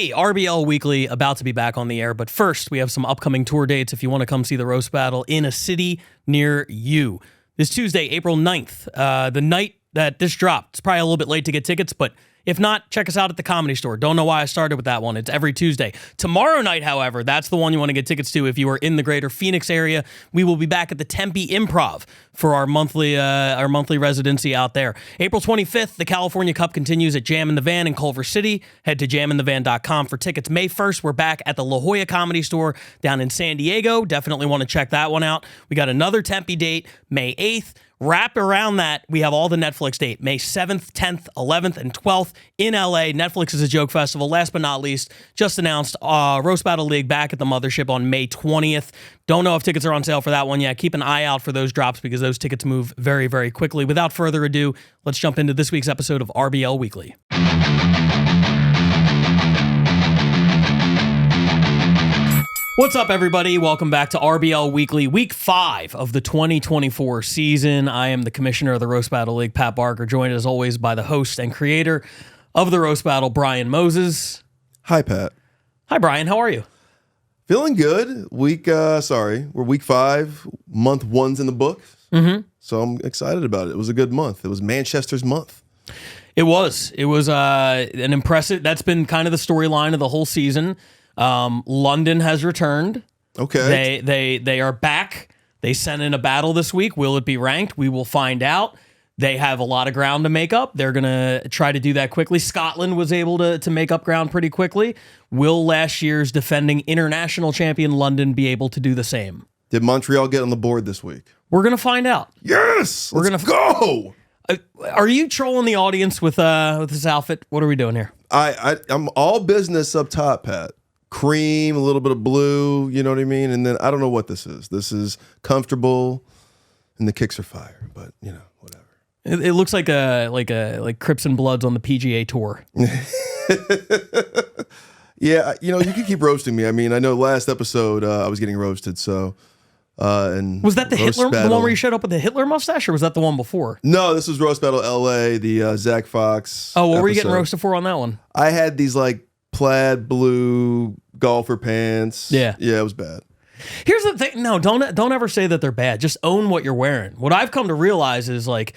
Hey, RBL Weekly about to be back on the air, but first we have some upcoming tour dates if you want to come see the roast battle in a city near you. This Tuesday, April 9th, the night that this dropped. It's probably a little bit late to get tickets, but if not, check us out at the Comedy Store. Don't know why I started with that one. It's every Tuesday. Tomorrow night, however, that's the one you want to get tickets to if you are in the greater Phoenix area. We will be back at the Tempe Improv for our monthly residency out there. April 25th, the California Cup continues at Jam in the Van in Culver City. Head to jaminthevan.com for tickets. May 1st, we're back at the La Jolla Comedy Store down in San Diego. Definitely want to check that one out. We got another Tempe date, May 8th. Wrap around that, we have all the Netflix date, May 7th, 10th, 11th, and 12th in LA. Netflix is a joke festival. Last but not least, just announced Roast Battle League back at the Mothership on May 20th. Don't know if tickets are on sale for that one yet. Keep an eye out for those drops because those tickets move very, very quickly. Without further ado, let's jump into this week's episode of RBL Weekly. What's up, everybody? Welcome back to RBL Weekly, Week 5 of the 2024 season. I am the commissioner of the Roast Battle League, Pat Barker, joined as always by the host and creator of the Roast Battle, Brian Moses. Hi, Pat. Hi, Brian. How are you? Feeling good. We're week 5. Month 1's in the books. Mm-hmm. So I'm excited about it. It was a good month. It was Manchester's month. It was. It was an impressive. That's been kind of the storyline of the whole season. London has returned. Okay. They are back. They sent in a battle this week. Will it be ranked? We will find out. They have a lot of ground to make up. They're going to try to do that quickly. Scotland was able to make up ground pretty quickly. Will last year's defending international champion London be able to do the same? Did Montreal get on the board this week? We're going to find out. Yes! Let's go! Are you trolling the audience with this outfit? What are we doing here? I'm all business up top, Pat. Cream, a little bit of blue, you know what I mean? And then I don't know what this is. This is comfortable, and the kicks are fire, but, you know, whatever. It looks like Crips and Bloods on the PGA Tour. Yeah, you know, you can keep roasting me. I mean, I know last episode I was getting roasted, so... and was that the Hitler, the one where you showed up with the Hitler mustache, or was that the one before? No, this was Roast Battle LA, the Zach Fox Oh, what episode. Were you getting roasted for on that one? I had these, like, plaid blue golfer pants. Yeah, it was bad. Here's the thing. No, don't ever say that they're bad. Just own what you're wearing. What I've come to realize is like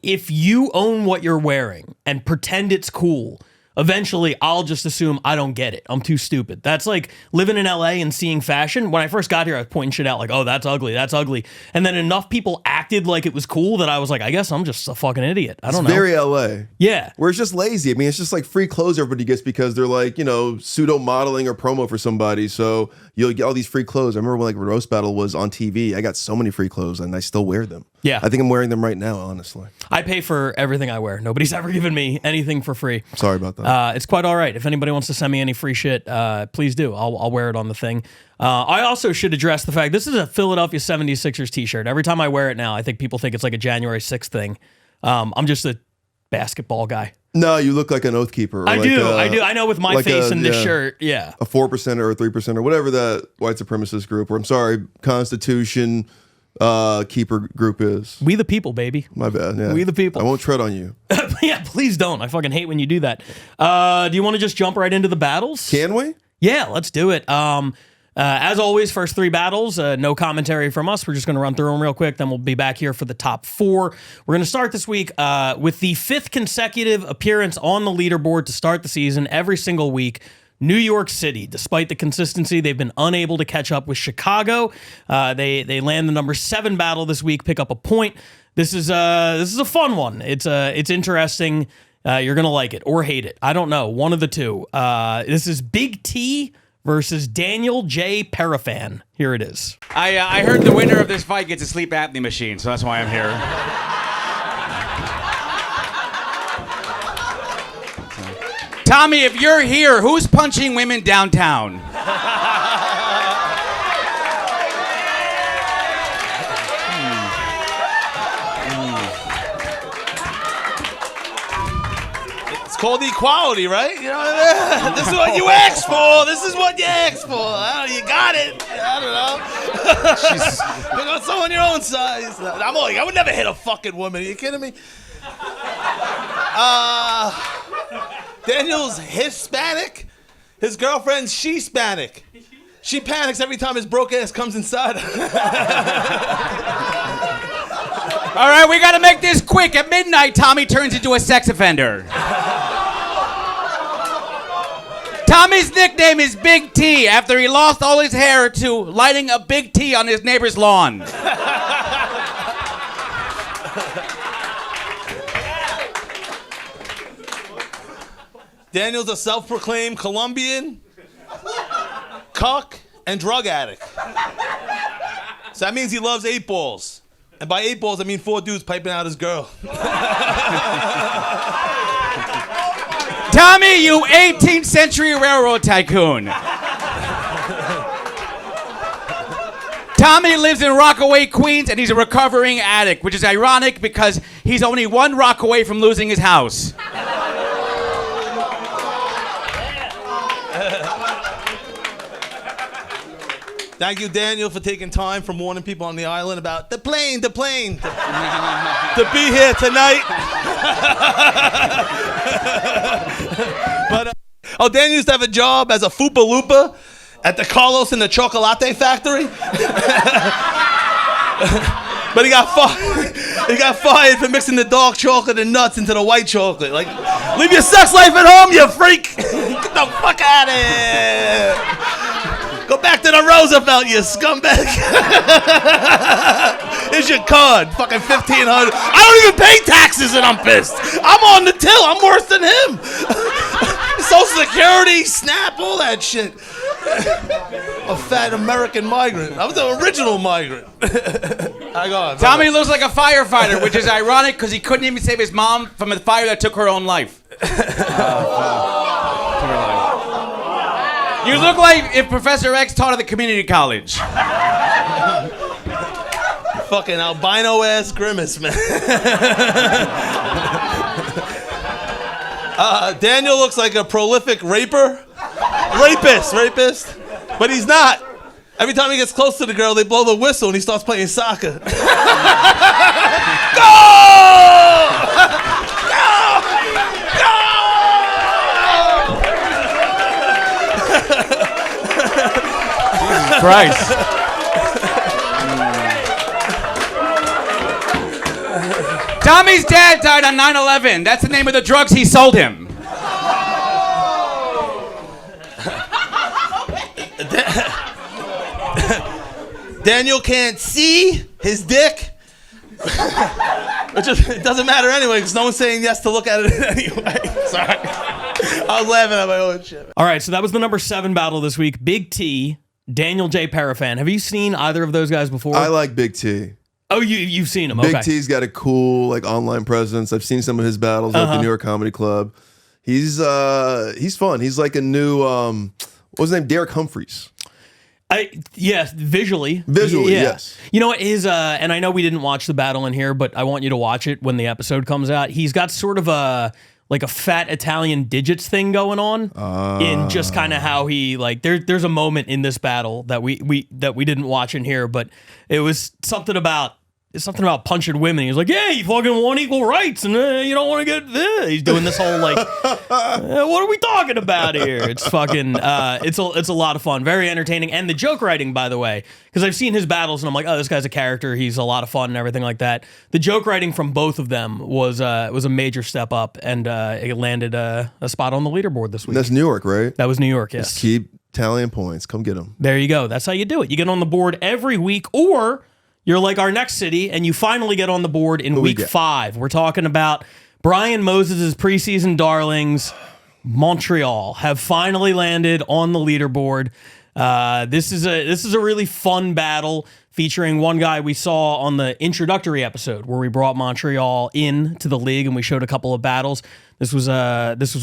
if you own what you're wearing and pretend it's cool, eventually I'll just assume I don't get it. I'm too stupid. That's like living in LA and seeing fashion. When I first got here, I was pointing shit out like, oh, that's ugly, that's ugly. And then enough people acted like it was cool that I was like, I guess I'm just a fucking idiot. I don't know. It's very LA. Yeah. Where it's just lazy. I mean, it's just like free clothes everybody gets because they're like, you know, pseudo modeling or promo for somebody. So you'll get all these free clothes. I remember when like Roast Battle was on TV, I got so many free clothes and I still wear them. Yeah. I think I'm wearing them right now, honestly. I pay for everything I wear. Nobody's ever given me anything for free. Sorry about that. It's quite all right. If anybody wants to send me any free shit, please do. I'll wear it on the thing. I also should address the fact this is a Philadelphia 76ers t-shirt. Every time I wear it now, I think people think it's like a January 6th thing. I'm just a basketball guy. No, you look like an oath keeper. I do. I know with my face and this shirt, yeah. A 4% or a 3% or whatever that white supremacist group, or I'm sorry, Constitution keeper group is. We the people, baby. My bad. Yeah. We the people. I won't tread on you. Yeah, please don't. I fucking hate when you do that. Do you want to just jump right into the battles? Can we? Yeah, let's do it. As always, first 3 battles, no commentary from us. We're just going to run through them real quick. Then we'll be back here for the top 4. We're going to start this week with the 5th consecutive appearance on the leaderboard to start the season every single week. New York City, despite the consistency, they've been unable to catch up with Chicago. They land the number 7 battle this week, pick up a point. This is a fun one. It's interesting. You're gonna like it or hate it. I don't know. One of the two. This is Big T versus Daniel J. Parafan. Here it is. I heard the winner of this fight gets a sleep apnea machine, so that's why I'm here. Tommy, if you're here, who's punching women downtown? It's called equality, right? You know, this is what you asked for. This is what you asked for. You got it. I don't know. Pick on someone your own size. I would never hit a fucking woman. Are you kidding me? Daniel's Hispanic. His girlfriend's she-Spanic. She panics every time his broke ass comes inside. All right, we got to make this quick. At midnight, Tommy turns into a sex offender. Tommy's nickname is Big T after he lost all his hair to lighting a big T on his neighbor's lawn. Daniel's a self-proclaimed Colombian cuck and drug addict. So that means he loves 8 balls. And by 8 balls, I mean 4 dudes piping out his girl. Tommy, you 18th century railroad tycoon. Tommy lives in Rockaway, Queens, and he's a recovering addict, which is ironic because he's only 1 rock away from losing his house. Thank you, Daniel, for taking time from warning people on the island about the plane, to be here tonight. But Daniel used to have a job as a Foopa Loopa at the Carlos and the Chocolate factory. But he got fired for mixing the dark chocolate and nuts into the white chocolate. Like, leave your sex life at home, you freak. Get the fuck out of here. Go back to the Roosevelt, you scumbag. Here's your card, fucking $1,500. I don't even pay taxes and I'm pissed. I'm on the till, I'm worse than him. Social Security, SNAP, all that shit. A fat American migrant. I was the original migrant. Tommy looks like a firefighter, which is ironic because he couldn't even save his mom from a fire that took her own life. You look like if Professor X taught at the community college. Fucking albino ass grimace, man. Daniel looks like a prolific rapist, but he's not. Every time he gets close to the girl, they blow the whistle and he starts playing soccer. Go! Christ. Tommy's dad died on 9/11. That's the name of the drugs he sold him. Daniel can't see his dick. It doesn't matter anyway because no one's saying yes to look at it anyway. Sorry. I was laughing at my own shit. All right, so that was the number 7 battle this week. Big T, Daniel J. Parafan. Have you seen either of those guys before? I like Big T. Oh, you've seen him. Big Okay. T's got a cool online presence. I've seen some of his battles at the New York Comedy Club. He's fun. He's like a new what was his name? Derek Humphreys. Visually, yes. You know what, his and I know we didn't watch the battle in here, but I want you to watch it when the episode comes out. He's got sort of a fat Italian digits thing going on in just kind of how he there's a moment in this battle that we didn't watch in here, but it was something about punching women. He's like, yeah, you fucking want equal rights, and you don't want to get this. He's doing this whole what are we talking about here? It's fucking it's a lot of fun, very entertaining, and the joke writing, by the way, because I've seen his battles and I'm like, oh, this guy's a character. He's a lot of fun and everything like that. The joke writing from both of them was a major step up, and it landed a spot on the leaderboard this week. That's New York, right? That was New York. Yes. Just keep tallying points. Come get them. There you go. That's how you do it. You get on the board every week, or you're like our next city, and you finally get on the board in week 5. We're talking about Brian Moses' preseason darlings, Montreal, have finally landed on the leaderboard. This is a really fun battle featuring one guy we saw on the introductory episode where we brought Montreal into the league and we showed a couple of battles. This was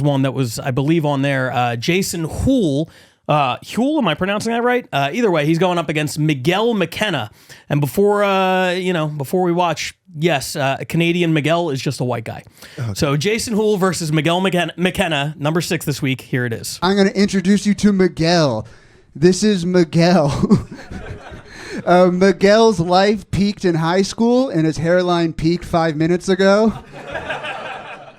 one that was, I believe, on there. Jason Houle. Huel, am I pronouncing that right? Either way, he's going up against Miguel McKenna. And before we watch, yes, Canadian Miguel is just a white guy. Okay. So Jason Houle versus Miguel McKenna, number 6 this week. Here it is. I'm going to introduce you to Miguel. This is Miguel. Miguel's life peaked in high school, and his hairline peaked 5 minutes ago.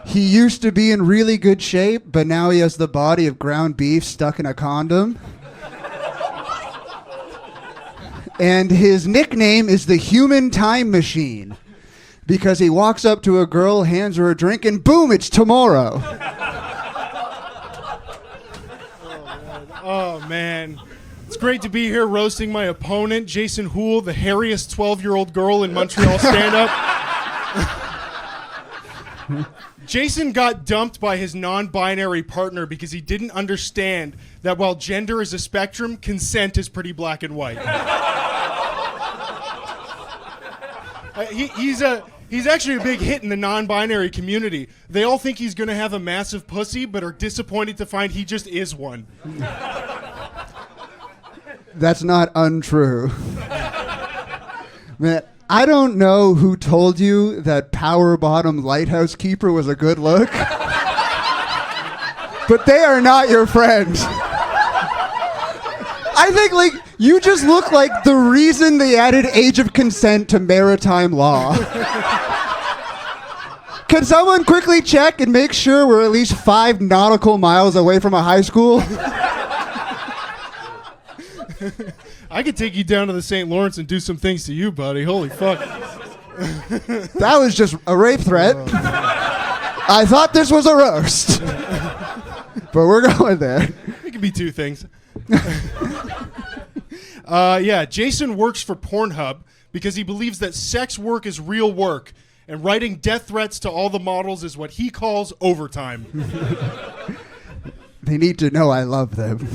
He used to be in really good shape, but now he has the body of ground beef stuck in a condom. And his nickname is the Human Time Machine because he walks up to a girl, hands her a drink, and boom, it's tomorrow. Oh, man. It's great to be here roasting my opponent, Jason Houle, the hairiest 12-year-old girl in Montreal stand-up. Jason got dumped by his non-binary partner because he didn't understand that while gender is a spectrum, consent is pretty black and white. He's actually a big hit in the non-binary community. They all think he's going to have a massive pussy, but are disappointed to find he just is one. That's not untrue. Man, I don't know who told you that Power Bottom Lighthouse Keeper was a good look, but they are not your friends. I think, like, you just look like the reason they added age of consent to maritime law. Can someone quickly check and make sure we're at least 5 nautical miles away from a high school? I could take you down to the St. Lawrence and do some things to you, buddy. Holy fuck. That was just a rape threat. I thought this was a roast. But we're going there. It could be 2 things. Jason works for Pornhub because he believes that sex work is real work, and writing death threats to all the models is what he calls overtime. They need to know I love them.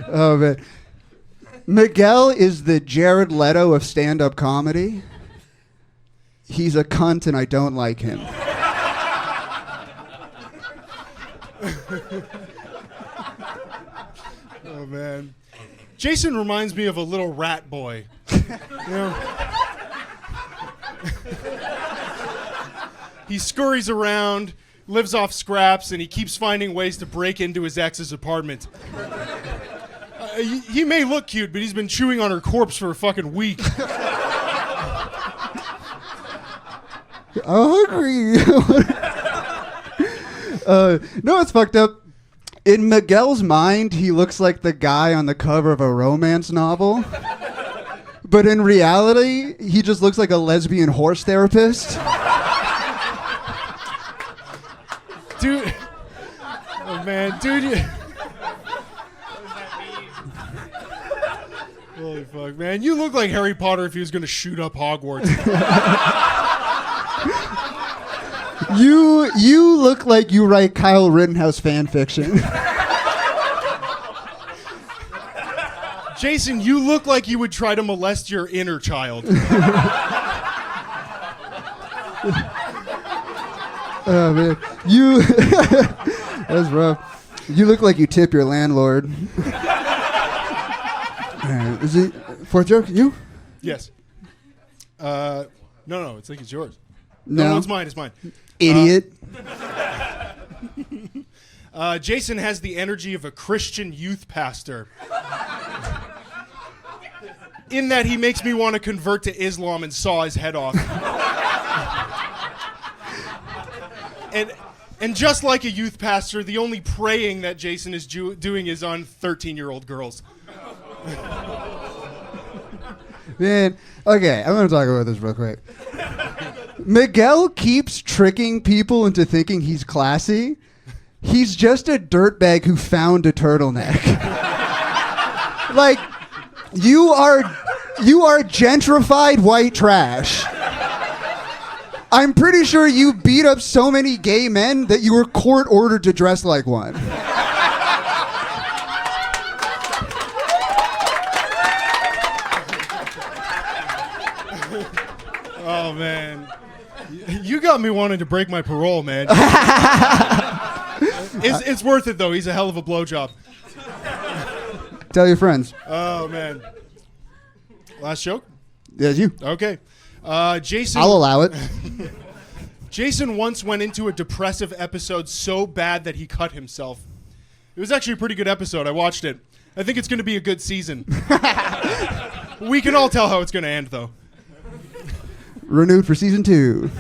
Oh, man. Miguel is the Jared Leto of stand-up comedy. He's a cunt and I don't like him. Oh, man. Jason reminds me of a little rat boy. You know? He scurries around, lives off scraps, and he keeps finding ways to break into his ex's apartment. He may look cute, but he's been chewing on her corpse for a fucking week. I'm hungry. No, it's fucked up. In Miguel's mind, he looks like the guy on the cover of a romance novel. But in reality, he just looks like a lesbian horse therapist. Dude. Oh, man. Dude. Holy fuck, man. You look like Harry Potter if he was going to shoot up Hogwarts. You look like you write Kyle Rittenhouse fan fiction. Jason, you look like you would try to molest your inner child. Oh, man. That's rough. You look like you tip your landlord. Is it fourth joke? You? Yes. No, it's like it's yours. No, it's mine. It's mine. Idiot. Jason has the energy of a Christian youth pastor. In that he makes me want to convert to Islam and saw his head off. And just like a youth pastor, the only praying that Jason is doing is on 13-year-old girls. Man, okay, I'm going to talk about this real quick. Miguel keeps tricking people into thinking he's classy. He's just a dirtbag who found a turtleneck. Like, you are gentrified white trash. I'm pretty sure you beat up so many gay men that you were court ordered to dress like one. Oh, man. You got me wanting to break my parole, man. It's worth it, though. He's a hell of a blowjob. Tell your friends. Oh, man. Last joke? Yes, you. Okay. Jason. I'll allow it. Jason once went into a depressive episode so bad that he cut himself. It was actually a pretty good episode. I watched it. I think it's going to be a good season. We can all tell how it's going to end, though. Renewed for season 2.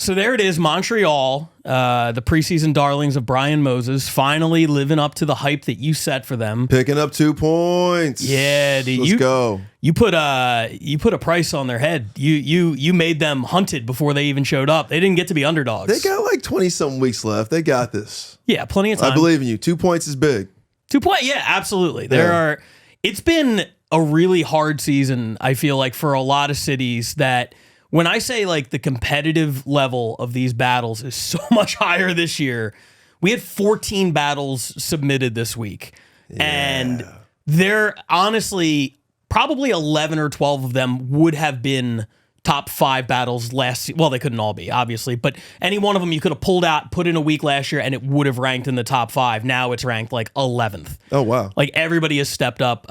So there it is, Montreal, the preseason darlings of Brian Moses, finally living up to the hype that you set for them. Picking up 2 points. Yeah, dude, Let's go. You put a price on their head. You made them hunted before they even showed up. They didn't get to be underdogs. They got like 20-something weeks left. They got this. Yeah, plenty of time. I believe in you. 2 points is big. 2 points, yeah, absolutely. Yeah. It's been a really hard season, I feel like, for a lot of cities that when I say like the competitive level of these battles is so much higher this year. We had 14 battles submitted this week. Yeah. And they're honestly probably 11 or 12 of them would have been top 5 battles well, they couldn't all be, obviously, but any one of them you could have pulled out, put in a week last year, and it would have ranked in the top 5. Now it's ranked like 11th. Oh, wow. Like everybody has stepped up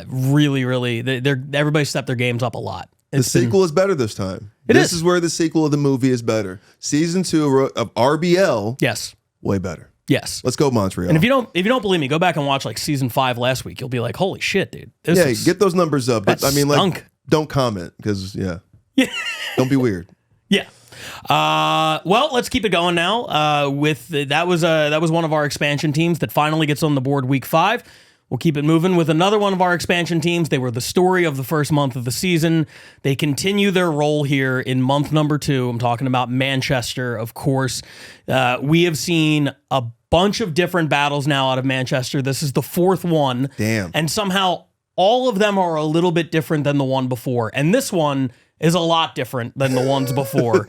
really. Everybody stepped their games up a lot. The sequel is better this time. This is where the sequel of the movie is better. Season 2 of RBL, yes, way better. Yes. Let's go, Montreal. And if you don't believe me, go back and watch like season 5 last week. You'll be like, holy shit, dude. Get those numbers up. But I mean, stunk. like, don't comment because don't be weird. Yeah. Well, let's keep it going now. That was one of our expansion teams that finally gets on the board week 5. We'll keep it moving with another one of our expansion teams. They were the story of the first month of the season. They continue their role here in month number 2. I'm talking about Manchester, of course. We have seen a bunch of different battles now out of Manchester. This is the 4th one. Damn. And somehow all of them are a little bit different than the one before. And this one is a lot different than the ones before.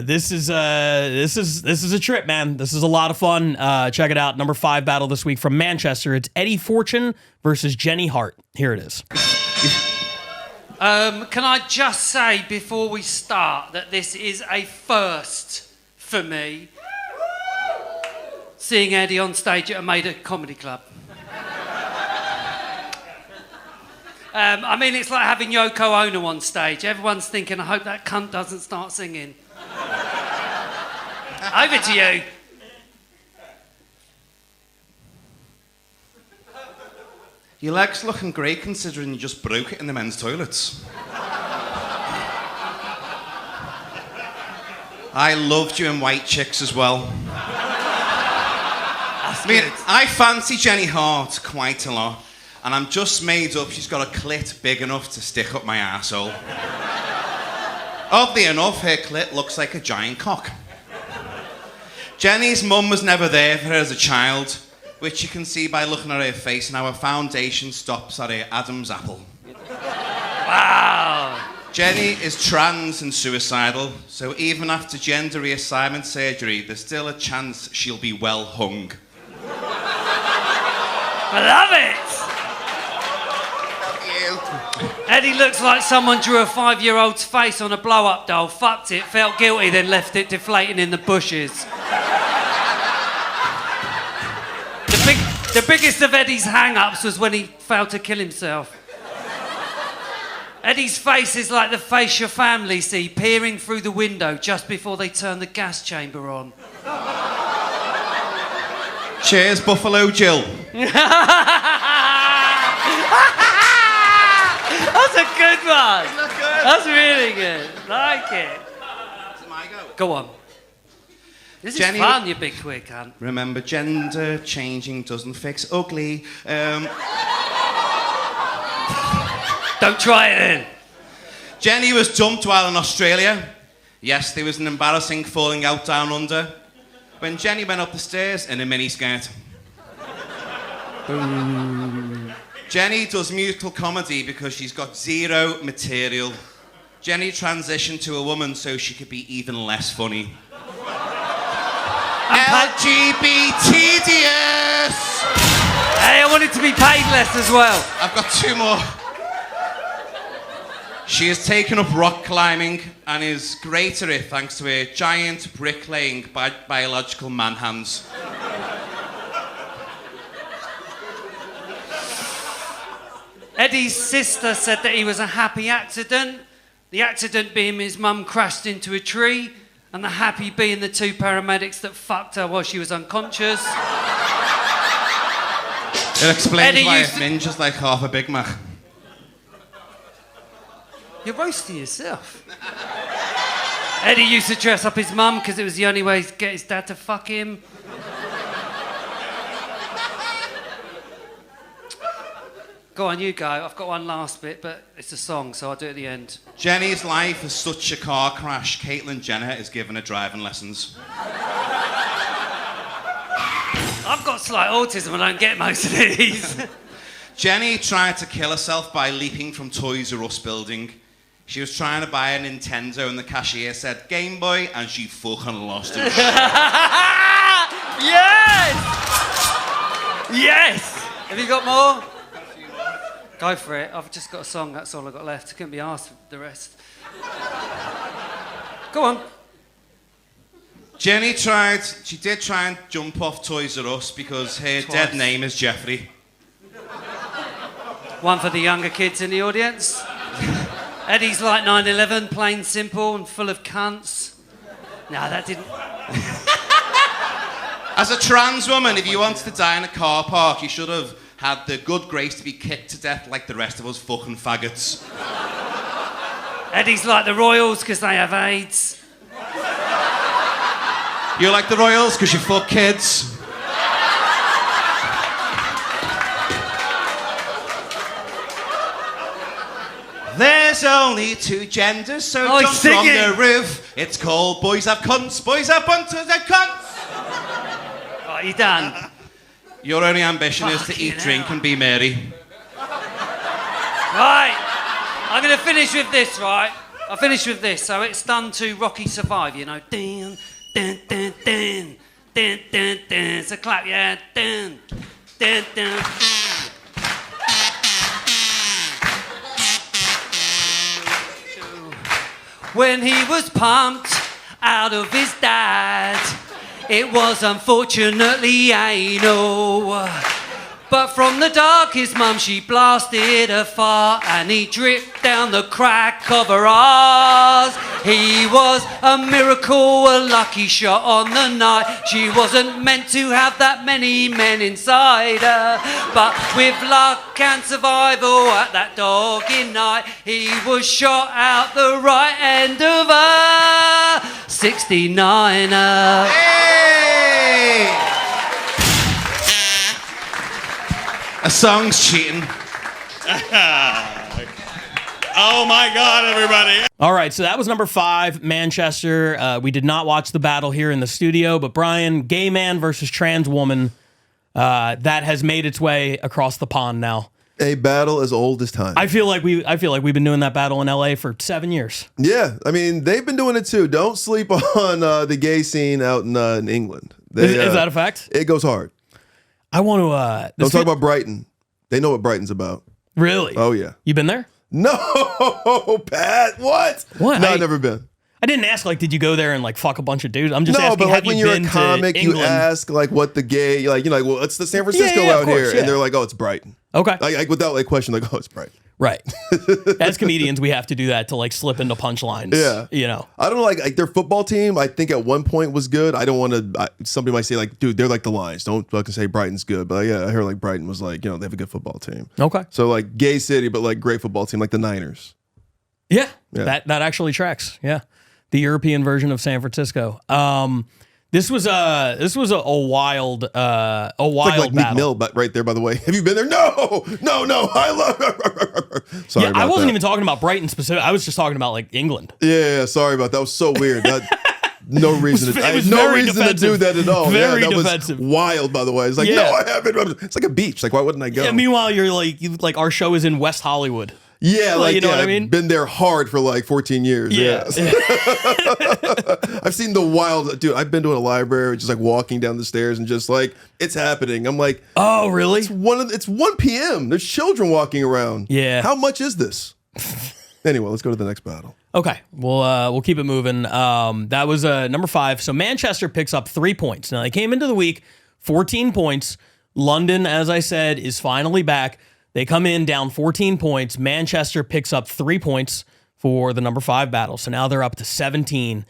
This is a trip, man. This is a lot of fun. Check it out. Number 5 battle this week from Manchester. It's Eddie Fortune versus Jenny Hart. Here it is. Can I just say before we start that this is a first for me, seeing Eddie on stage at a Maida comedy club. I mean, it's like having Yoko Ono on stage. Everyone's thinking, I hope that cunt doesn't start singing. Over to you. Your leg's looking great considering you just broke it in the men's toilets. I loved you in White Chicks as well. I fancy Jenny Hart quite a lot. And I'm just made up she's got a clit big enough to stick up my arsehole. Oddly enough, her clit looks like a giant cock. Jenny's mum was never there for her as a child, which you can see by looking at her face and how her foundation stops at her Adam's apple. Wow. Jenny is trans and suicidal, so even after gender reassignment surgery, there's still a chance she'll be well hung. I love it! Eddie looks like someone drew a 5-year-old's face on a blow-up doll, fucked it, felt guilty, then left it deflating in the bushes. The biggest of Eddie's hang-ups was when he failed to kill himself. Eddie's face is like the face your family see peering through the window just before they turn the gas chamber on. Cheers, Buffalo Jill. That's a good one. That's really good. Like it. Is it my go? Go on. This Jenny, is fun, you big queer cunt. Remember, gender changing doesn't fix ugly. Don't try it then. Jenny was dumped while in Australia. Yes, there was an embarrassing falling out down under when Jenny went up the stairs in a miniskirt. Jenny does musical comedy because she's got zero material. Jenny transitioned to a woman so she could be even less funny. LGBTDS! Hey, I wanted to be paid less as well. I've got 2 more. She has taken up rock climbing and is great at it thanks to her giant bricklaying biological man hands. Eddie's sister said that he was a happy accident. The accident being his mum crashed into a tree, and the happy being the 2 paramedics that fucked her while she was unconscious. It explains Eddie why a used to- minge is like half a Big Mac. You're roasting yourself. Eddie used to dress up his mum because it was the only way to get his dad to fuck him. Go on, you go. I've got one last bit, but it's a song, so I'll do it at the end. Jenny's life is such a car crash. Caitlyn Jenner is giving her driving lessons. I've got slight autism. I don't get most of these. Jenny tried to kill herself by leaping from Toys R Us building. She was trying to buy a Nintendo and the cashier said, Game Boy, and she fucking lost it. Yes! Yes! Have you got more? Go for it. I've just got a song. That's all I've got left. I couldn't be asked for the rest. Go on. Jenny did try and jump off Toys R Us because her dead name is Jeffrey. One for the younger kids in the audience. Eddie's like 9/11, plain simple and full of cunts. No, that didn't... As a trans woman, if you wanted to die in a car park, you should have had the good grace to be kicked to death like the rest of us fucking faggots. Eddie's like the Royals because they have AIDS. You're like the Royals because you fuck kids. There's only two genders, so Oh, jump sing from it. the roof. It's called Boys Have Cunts, Boys Have Bunters and Cunts. Right, you done? Your only ambition is to Fucking eat, drink, hell. and be merry. Right. I'm going to finish with this, right? I'll finish with this. So it's done to Rocky Survive, you know. Dun, dun, dun, dun, dun, dun, dun. So clap, yeah. Dun, dun, dun. When he was pumped out of his dad, it was unfortunately anal. But from the dark, his mum, she blasted a fart and he dripped down the crack of her arse. He was a miracle, a lucky shot on the night. She wasn't meant to have that many men inside her. But with luck and survival at that dogging night, he was shot out the right end of her 69er. Hey! A song's cheating. Oh my God, everybody. All right, so that was number 5, Manchester. We did not watch the battle here in the studio, but Brian, gay man versus trans woman, that has made its way across the pond now. A battle as old as time. I feel like we've been doing that battle in LA for 7 years. Yeah, I mean, they've been doing it too. Don't sleep on the gay scene out in England. Is that a fact? It goes hard. I want to. Don't talk about Brighton. They know what Brighton's about. Really? Oh, yeah. You been there? No, Pat. What? What? No, I've never been. I didn't ask, like, did you go there and, like, fuck a bunch of dudes? I'm just No, asking, but like have when you you're been a comic, to you England? ask like what the gay, like you know, like, well, it's the San Francisco yeah, of out course, here, yeah. and they're like, oh, it's Brighton. Okay. Like without like question, like, oh, it's Brighton. Right. As comedians, we have to do that to, like, slip into punchlines. Yeah. You know. I don't know, like their football team, I think at one point was good. I don't want to, somebody might say like, dude, they're like the Lions. Don't fucking say Brighton's good. But yeah, I heard like Brighton was like, you know, they have a good football team. Okay. So like gay city, but like great football team, like the Niners. Yeah. Yeah. That actually tracks. Yeah. The European version of San Francisco. This was a wild It's like Meek battle. Mill, but right there, by the way. Have you been there? No. I love. Sorry Yeah, about I wasn't that. even talking about Brighton specific. I was just talking about, like, England. Yeah, sorry about that. That was so weird. No reason. It I was had no very reason to do defensive. that at all. Very that defensive. was wild, by the way. It's like, Yeah. no, I haven't. It's like a beach. Like, why wouldn't I go? Yeah, meanwhile, you're like, our show is in West Hollywood. Yeah, like, you know what I mean? I've been there hard for like 14 years. Yeah. I've seen the wild, dude. I've been to a library, just like walking down the stairs and just like, it's happening. I'm like, Oh, really? it's 1 p.m. There's children walking around. Yeah. How much is this? Anyway, let's go to the next battle. Okay, we'll keep it moving. That was number 5. So Manchester picks up 3 points. Now they came into the week 14 points. London, as I said, is finally back. They come in down 14 points. Manchester picks up 3 points for the number 5 battle. So now they're up to 17,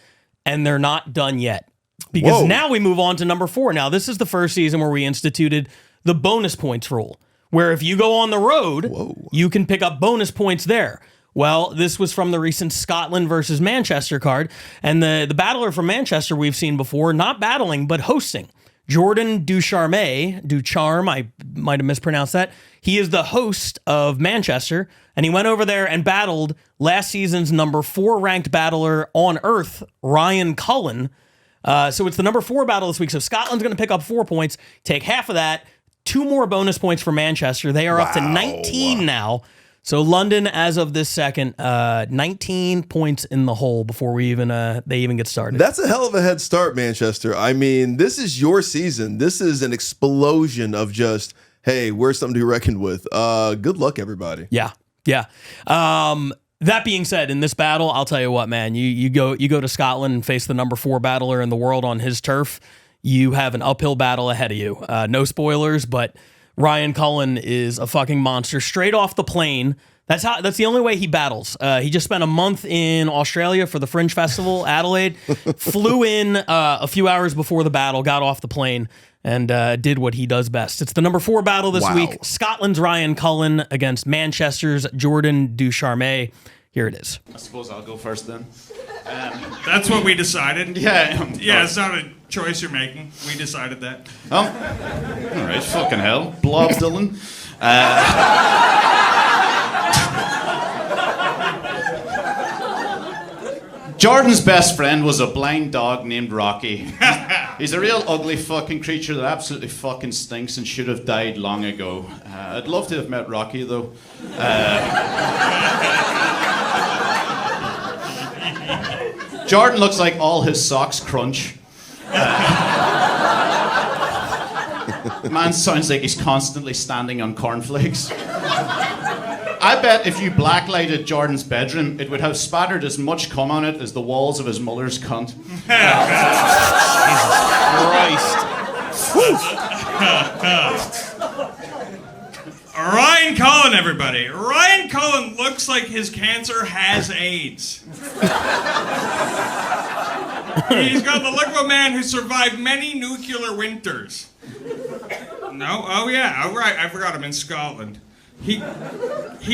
and they're not done yet. Because Whoa. now we move on to number 4. Now, this is the first season where we instituted the bonus points rule, where if you go on the road, you can pick up bonus points there. Well, this was from the recent Scotland versus Manchester card. And the battler from Manchester we've seen before, not battling, but hosting. Jordan Ducharme, I might have mispronounced that. He is the host of Manchester, and he went over there and battled last season's number 4 ranked battler on Earth, Ryan Cullen. So it's the number 4 battle this week. So Scotland's going to pick up 4 points, take half of that, 2 more bonus points for Manchester. They are up to 19 now. So London, as of this second, 19 points in the hole before they even get started. That's a hell of a head start, Manchester. I mean, this is your season. This is an explosion of just, hey, we're something to be reckoned with. Good luck, everybody. Yeah. That being said, in this battle, I'll tell you what, man. You go to Scotland and face the number 4 battler in the world on his turf. You have an uphill battle ahead of you. No spoilers, but Ryan Cullen is a fucking monster. Straight off the plane. That's the only way he battles. He just spent a month in Australia for the Fringe Festival, Adelaide. Flew in a few hours before the battle, got off the plane, and did what he does best. It's the number 4 battle this week. Scotland's Ryan Cullen against Manchester's Jordan Ducharme. Here it is. I suppose I'll go first then. That's what we decided. Yeah. It's not a choice you're making. We decided that. All right, fucking hell. Blob Dylan. Jordan's best friend was a blind dog named Rocky. He's a real ugly fucking creature that absolutely fucking stinks and should have died long ago. I'd love to have met Rocky, though. Jordan looks like all his socks crunch. Man sounds like he's constantly standing on cornflakes. I bet if you blacklighted Jordan's bedroom, it would have spattered as much cum on it as the walls of his mother's cunt. Ryan Cullen, everybody. Ryan Cullen looks like his cancer has AIDS. He's got the look of a man who survived many nuclear winters. No? Oh, yeah. Oh, right. I forgot I'm in Scotland. He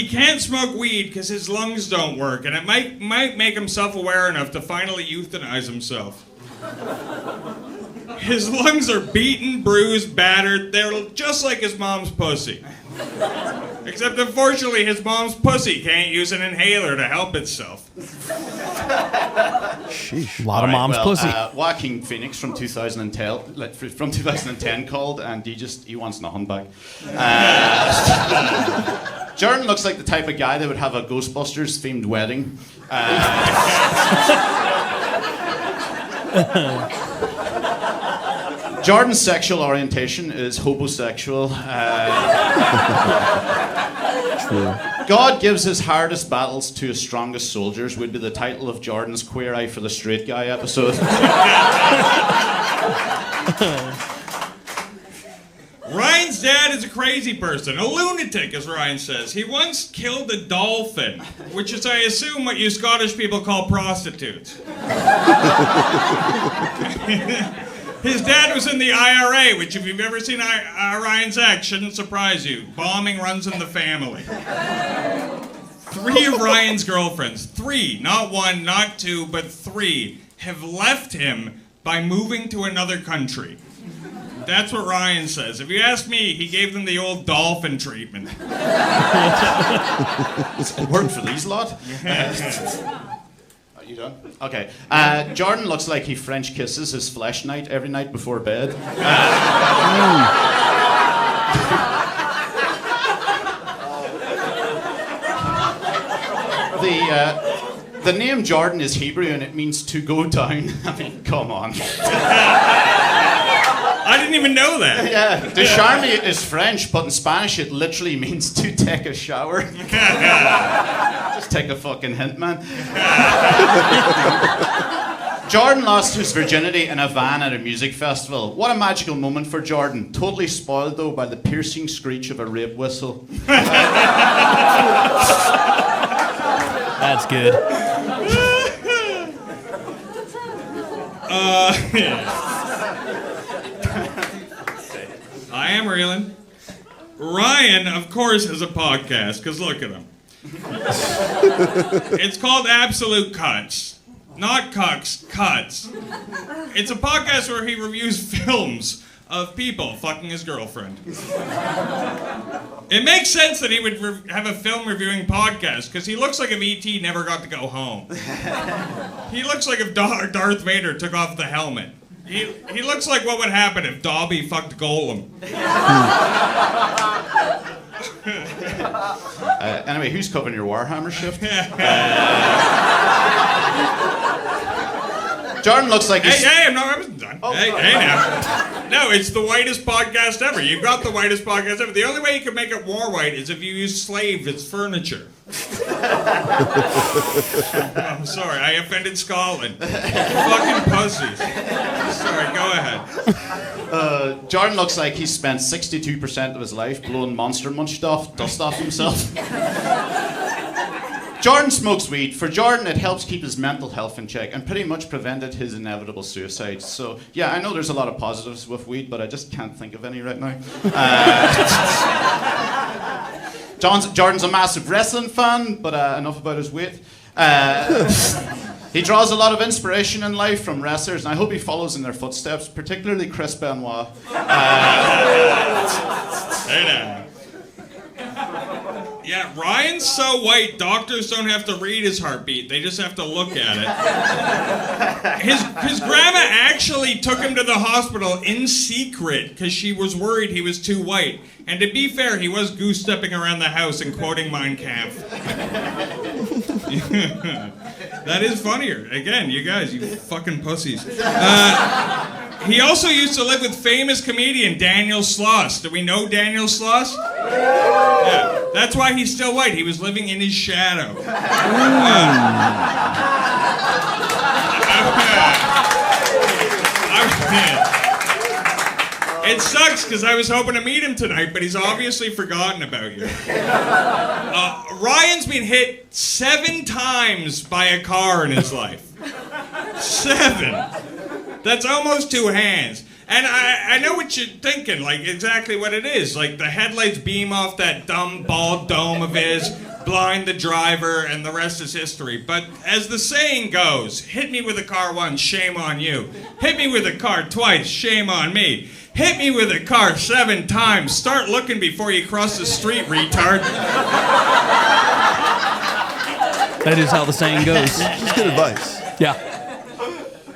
can't smoke weed because his lungs don't work, and it might make him self-aware enough to finally euthanize himself. His lungs are beaten, bruised, battered. They're just like his mom's pussy. Except, unfortunately, his mom's pussy can't use an inhaler to help itself. Sheesh. A lot of mom's pussy. Joaquin Phoenix from 2010 called, and he wants nothing back. Jordan looks like the type of guy that would have a Ghostbusters themed wedding. Jordan's sexual orientation is homosexual. God gives his hardest battles to his strongest soldiers would be the title of Jordan's Queer Eye for the Straight Guy episode. Ryan's dad is a crazy person, a lunatic, as Ryan says. He once killed a dolphin, which is, I assume, what you Scottish people call prostitutes. His dad was in the IRA, which, if you've ever seen Ryan's act, shouldn't surprise you. Bombing runs in the family. 3 of Ryan's girlfriends, 3, not 1, not 2, but 3, have left him by moving to another country. That's what Ryan says. If you ask me, he gave them the old dolphin treatment. It worked for these lot. Are you done? Okay. Jordan looks like he French kisses his flesh night every night before bed. The name Jordan is Hebrew and it means to go down. I mean, come on. I didn't even know that. Yeah, Ducharme is French, but in Spanish it literally means to take a shower. Just take a fucking hint, man. Jordan lost his virginity in a van at a music festival. What a magical moment for Jordan. Totally spoiled, though, by the piercing screech of a rape whistle. That's good. I am reeling. Ryan, of course, has a podcast, because look at him. It's called Absolute Cuts. Not cucks, cuts. It's a podcast where he reviews films of people fucking his girlfriend. It makes sense that he would have a film reviewing podcast, because he looks like if E.T. never got to go home. He looks like if Darth Vader took off the helmet. He looks like what would happen if Dobby fucked Golem. Anyway, who's covering your Warhammer shift? Jordan looks like he's... Hey, I wasn't done. Hey now. No, it's the whitest podcast ever. You've got the whitest podcast ever. The only way you can make it more white is if you use slave as furniture. I'm sorry, I offended Scotland. Fucking pussies. Sorry, go ahead. Jordan looks like he's spent 62% of his life blowing Monster Munch dust off himself. Jordan smokes weed. For Jordan, it helps keep his mental health in check and pretty much prevented his inevitable suicide. So, yeah, I know there's a lot of positives with weed, but I just can't think of any right now. Jordan's a massive wrestling fan, but enough about his weight. He draws a lot of inspiration in life from wrestlers, and I hope he follows in their footsteps, particularly Chris Benoit. Hey now. Yeah, Ryan's so white, doctors don't have to read his heartbeat. They just have to look at it. His grandma actually took him to the hospital in secret because she was worried he was too white. And to be fair, he was goose-stepping around the house and quoting Mein Kampf. That is funnier. Again, you guys, you fucking pussies. He also used to live with famous comedian Daniel Sloss. Do we know Daniel Sloss? Yeah. That's why he's still white. He was living in his shadow. It sucks because I was hoping to meet him tonight, but he's obviously forgotten about you. Ryan's been hit 7 times by a car in his life. 7. That's almost 2 hands. And I know what you're thinking, like exactly what it is. Like the headlights beam off that dumb bald dome of his, blind the driver, and the rest is history. But as the saying goes, hit me with a car once, shame on you. Hit me with a car twice, shame on me. Hit me with a car 7 times. Start looking before you cross the street, retard. That is how the saying goes. Just good advice. Yeah.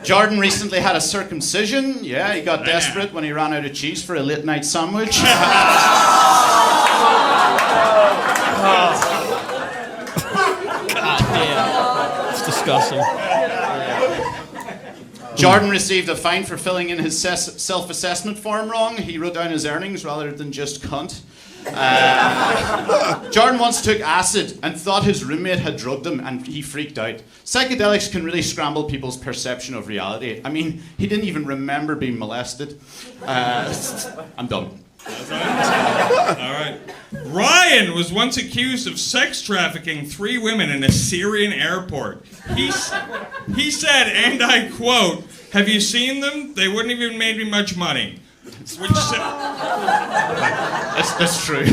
Jordan recently had a circumcision. Yeah, he got desperate when he ran out of cheese for a late night sandwich. God damn. It's disgusting. Jordan received a fine for filling in his self-assessment form wrong. He wrote down his earnings rather than just cunt. Jordan once took acid and thought his roommate had drugged him, and he freaked out. Psychedelics can really scramble people's perception of reality. I mean, he didn't even remember being molested. I'm done. All right. Ryan was once accused of sex trafficking 3 women in a Syrian airport. He said, and I quote, "Have you seen them? They wouldn't have even made me much money." That's true.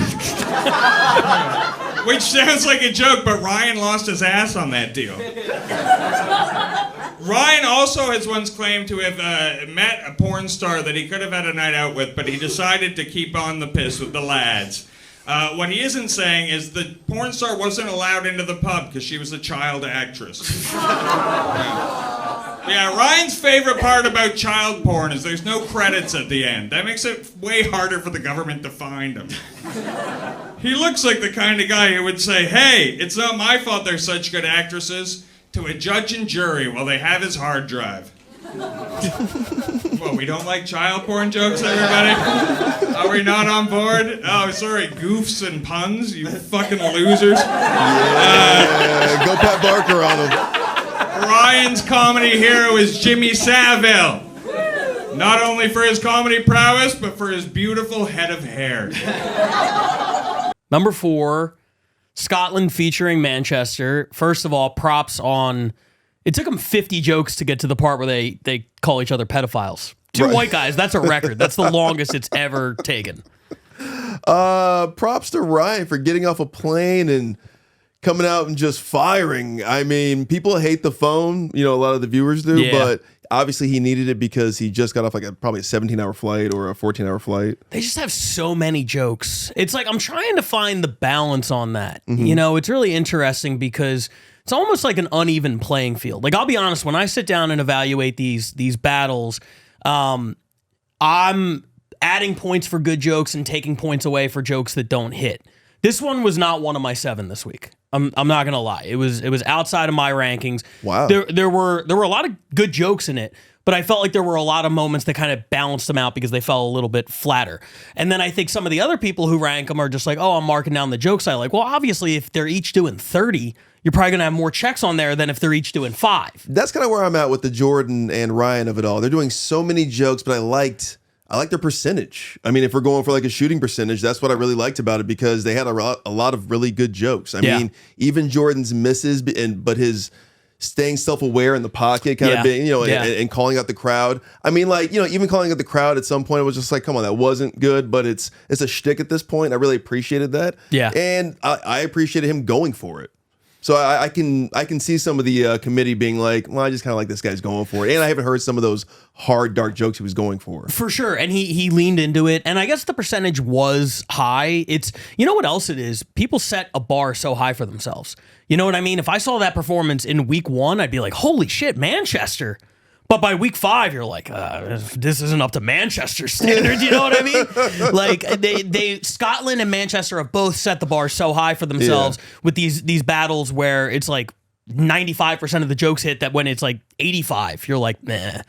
Which sounds like a joke, but Ryan lost his ass on that deal. Ryan also has once claimed to have met a porn star that he could have had a night out with, but he decided to keep on the piss with the lads. What he isn't saying is the porn star wasn't allowed into the pub because she was a child actress. Yeah, Ryan's favorite part about child porn is there's no credits at the end. That makes it way harder for the government to find him. He looks like the kind of guy who would say, "Hey, it's not my fault they're such good actresses," to a judge and jury while they have his hard drive. Well, we don't like child porn jokes, everybody? Are we not on board? Oh, sorry, goofs and puns, you fucking losers. Go Pat Barker on him. Ryan's comedy hero is Jimmy Savile. Not only for his comedy prowess, but for his beautiful head of hair. Number 4, Scotland featuring Manchester. First of all, props on... It took them 50 jokes to get to the part where they call each other pedophiles. 2 white guys, that's a record. That's the longest it's ever taken. Props to Ryan for getting off a plane and coming out and just firing. I mean, people hate the phone. You know, a lot of the viewers do, Yeah. but obviously he needed it because he just got off like probably a 17-hour flight or a 14-hour flight. They just have so many jokes. It's like I'm trying to find the balance on that. Mm-hmm. You know, it's really interesting because it's almost like an uneven playing field. Like I'll be honest, when I sit down and evaluate these battles, I'm adding points for good jokes and taking points away for jokes that don't hit. This one was not one of my 7 this week. I'm not gonna lie. It was outside of my rankings. Wow. There were a lot of good jokes in it, but I felt like there were a lot of moments that kind of balanced them out because they fell a little bit flatter. And then I think some of the other people who rank them are just like, oh, I'm marking down the jokes I like. Well, obviously, if they're each doing 30, you're probably gonna have more checks on there than if they're each doing 5. That's kind of where I'm at with the Jordan and Ryan of it all. They're doing so many jokes, but I like their percentage. I mean, if we're going for like a shooting percentage, that's what I really liked about it because they had a lot of really good jokes. I mean, even Jordan's misses, but his staying self-aware in the pocket, kind of being, and calling out the crowd. I mean, like, even calling out the crowd at some point, it was just like, come on, that wasn't good, but it's a shtick at this point. I really appreciated that. Yeah. And I appreciated him going for it. So I can see some of the committee being like, well, I just kind of like this guy's going for it. And I haven't heard some of those hard, dark jokes he was going for. For sure. And he leaned into it. And I guess the percentage was high. It's, you know what else it is? People set a bar so high for themselves. You know what I mean? If I saw that performance in week 1, I'd be like, holy shit, Manchester. But by week 5, you're like, this isn't up to Manchester standards. You know what I mean? Like they Scotland and Manchester have both set the bar so high for themselves with these battles where it's like 95% of the jokes hit that when it's like 85, you're like, nah.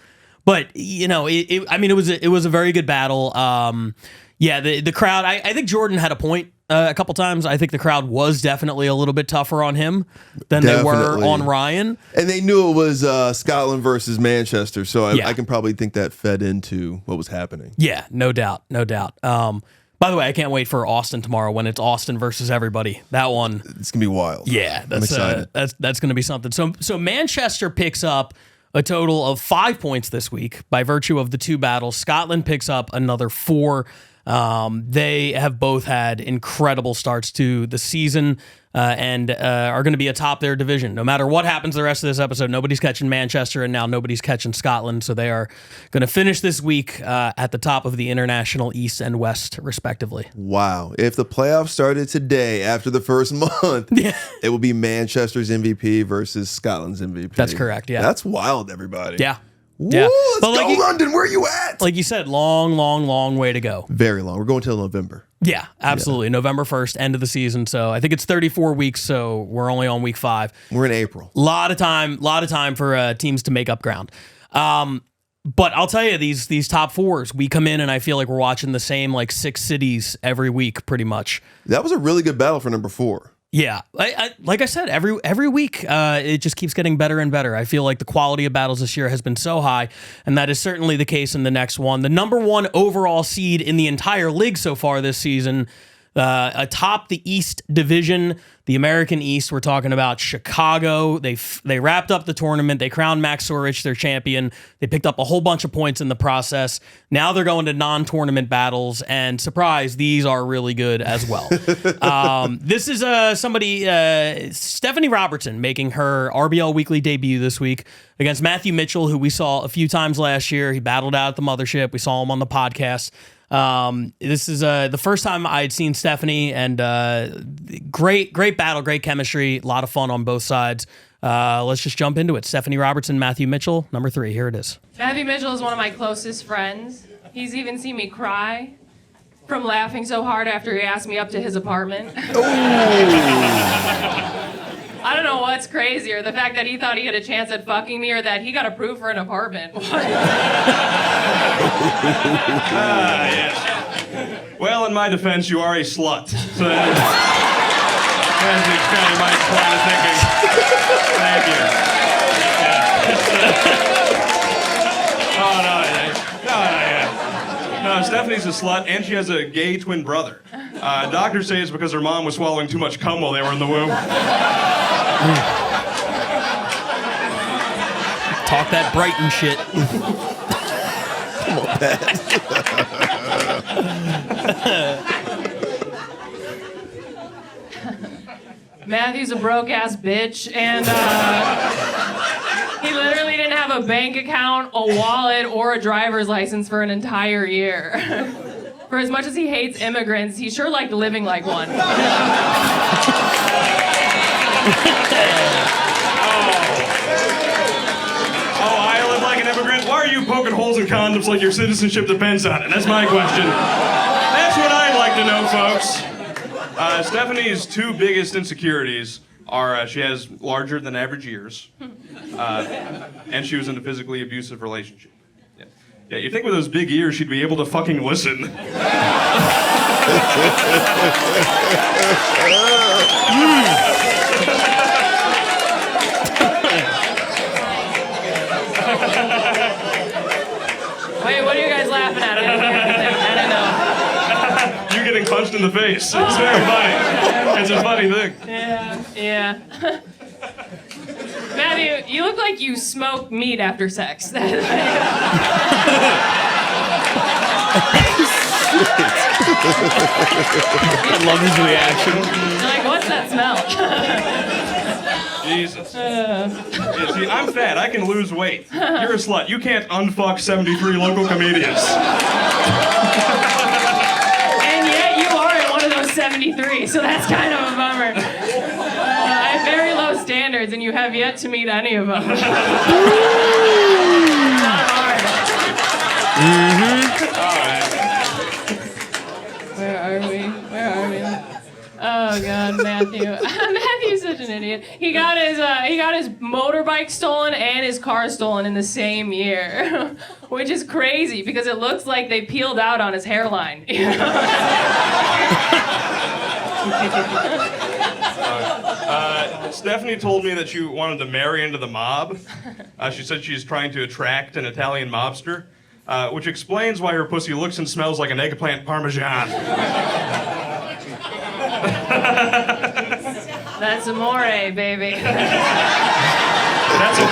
But it was a very good battle. The crowd. I think Jordan had a point a couple times. I think the crowd was definitely a little bit tougher on him than they were on Ryan. And they knew it was Scotland versus Manchester, so I can probably think that fed into what was happening. Yeah, no doubt. By the way, I can't wait for Austin tomorrow when it's Austin versus everybody. That one, it's gonna be wild. Yeah, I'm excited. That's gonna be something. So Manchester picks up a total of 5 points this week by virtue of the 2 battles. Scotland picks up another 4. They have both had incredible starts to the season and are going to be atop their division. No matter what happens the rest of this episode, nobody's catching Manchester and now nobody's catching Scotland. So they are going to finish this week at the top of the international East and West, respectively. Wow. If the playoffs started today after the first month, it will be Manchester's MVP versus Scotland's MVP. That's correct, yeah. That's wild, everybody. Yeah. Woo, Yeah. let's But go, London. Where are you at? Like you said, long way to go. Very long. We're going till November. Yeah, absolutely. November 1st, end of the season. So I think it's 34 weeks, so we're only on week 5. We're in April. Lot of time for teams to make up ground. But I'll tell you, these top 4s, we come in and I feel like we're watching the same like 6 cities every week, pretty much. That was a really good battle for number 4. Yeah, like I said, every week it just keeps getting better and better. I feel like the quality of battles this year has been so high, and that is certainly the case in the next one. The number 1 overall seed in the entire league so far this season, atop the East Division, the American East. We're talking about Chicago. They wrapped up the tournament. They crowned Max Sorich their champion. They picked up a whole bunch of points in the process. Now they're going to non-tournament battles, and surprise, these are really good as well. This is Stephanie Robertson making her RBL Weekly debut this week against Matthew Mitchell, who we saw a few times last year. He battled out at the mothership. We saw him on the podcast. This is the first time I'd seen Stephanie, and great battle, great chemistry, a lot of fun on both sides. Let's just jump into it. Stephanie Robertson, Matthew Mitchell, number 3. Here it is. Matthew Mitchell is one of my closest friends. He's even seen me cry from laughing so hard after he asked me up to his apartment. I don't know what's crazier, the fact that he thought he had a chance at fucking me or that he got approved for an apartment. Yes. Well, in my defense, you are a slut. So that's kind of my point of thinking. Thank you. No, Stephanie's a slut, and she has a gay twin brother. Doctors say it's because her mom was swallowing too much cum while they were in the womb. Talk that Brighton shit. Come on, Pat. Matthew's a broke ass bitch, and he literally didn't have a bank account, a wallet, or a driver's license for an entire year. For as much as he hates immigrants, he sure liked living like one. I live like an immigrant. Why are you poking holes in condoms like your citizenship depends on it? That's my question. That's what I'd like to know, folks. Stephanie's two biggest insecurities are she has larger than average ears, and she was in a physically abusive relationship. Yeah, you'd think with those big ears she'd be able to fucking listen. Wait, what are you guys laughing at? I don't know. You getting punched in the face. It's very funny. It's a funny thing. Yeah. Matthew, you look like you smoke meat after sex. I love his reaction. You're like, what's that smell? Jesus. Yeah, see, I'm fat. I can lose weight. You're a slut. You can't unfuck 73 local comedians. And yet you are in one of those 73, so that's kind of a bummer. I have very low standards, and you have yet to meet any of them. Not hard. Where are we? Oh God, Matthew. Matthew's such an idiot. He got his motorbike stolen and his car stolen in the same year, which is crazy because it looks like they peeled out on his hairline. Stephanie told me that you wanted to marry into the mob. She said she's trying to attract an Italian mobster, which explains why her pussy looks and smells like an eggplant parmesan. That's amore, baby. That's a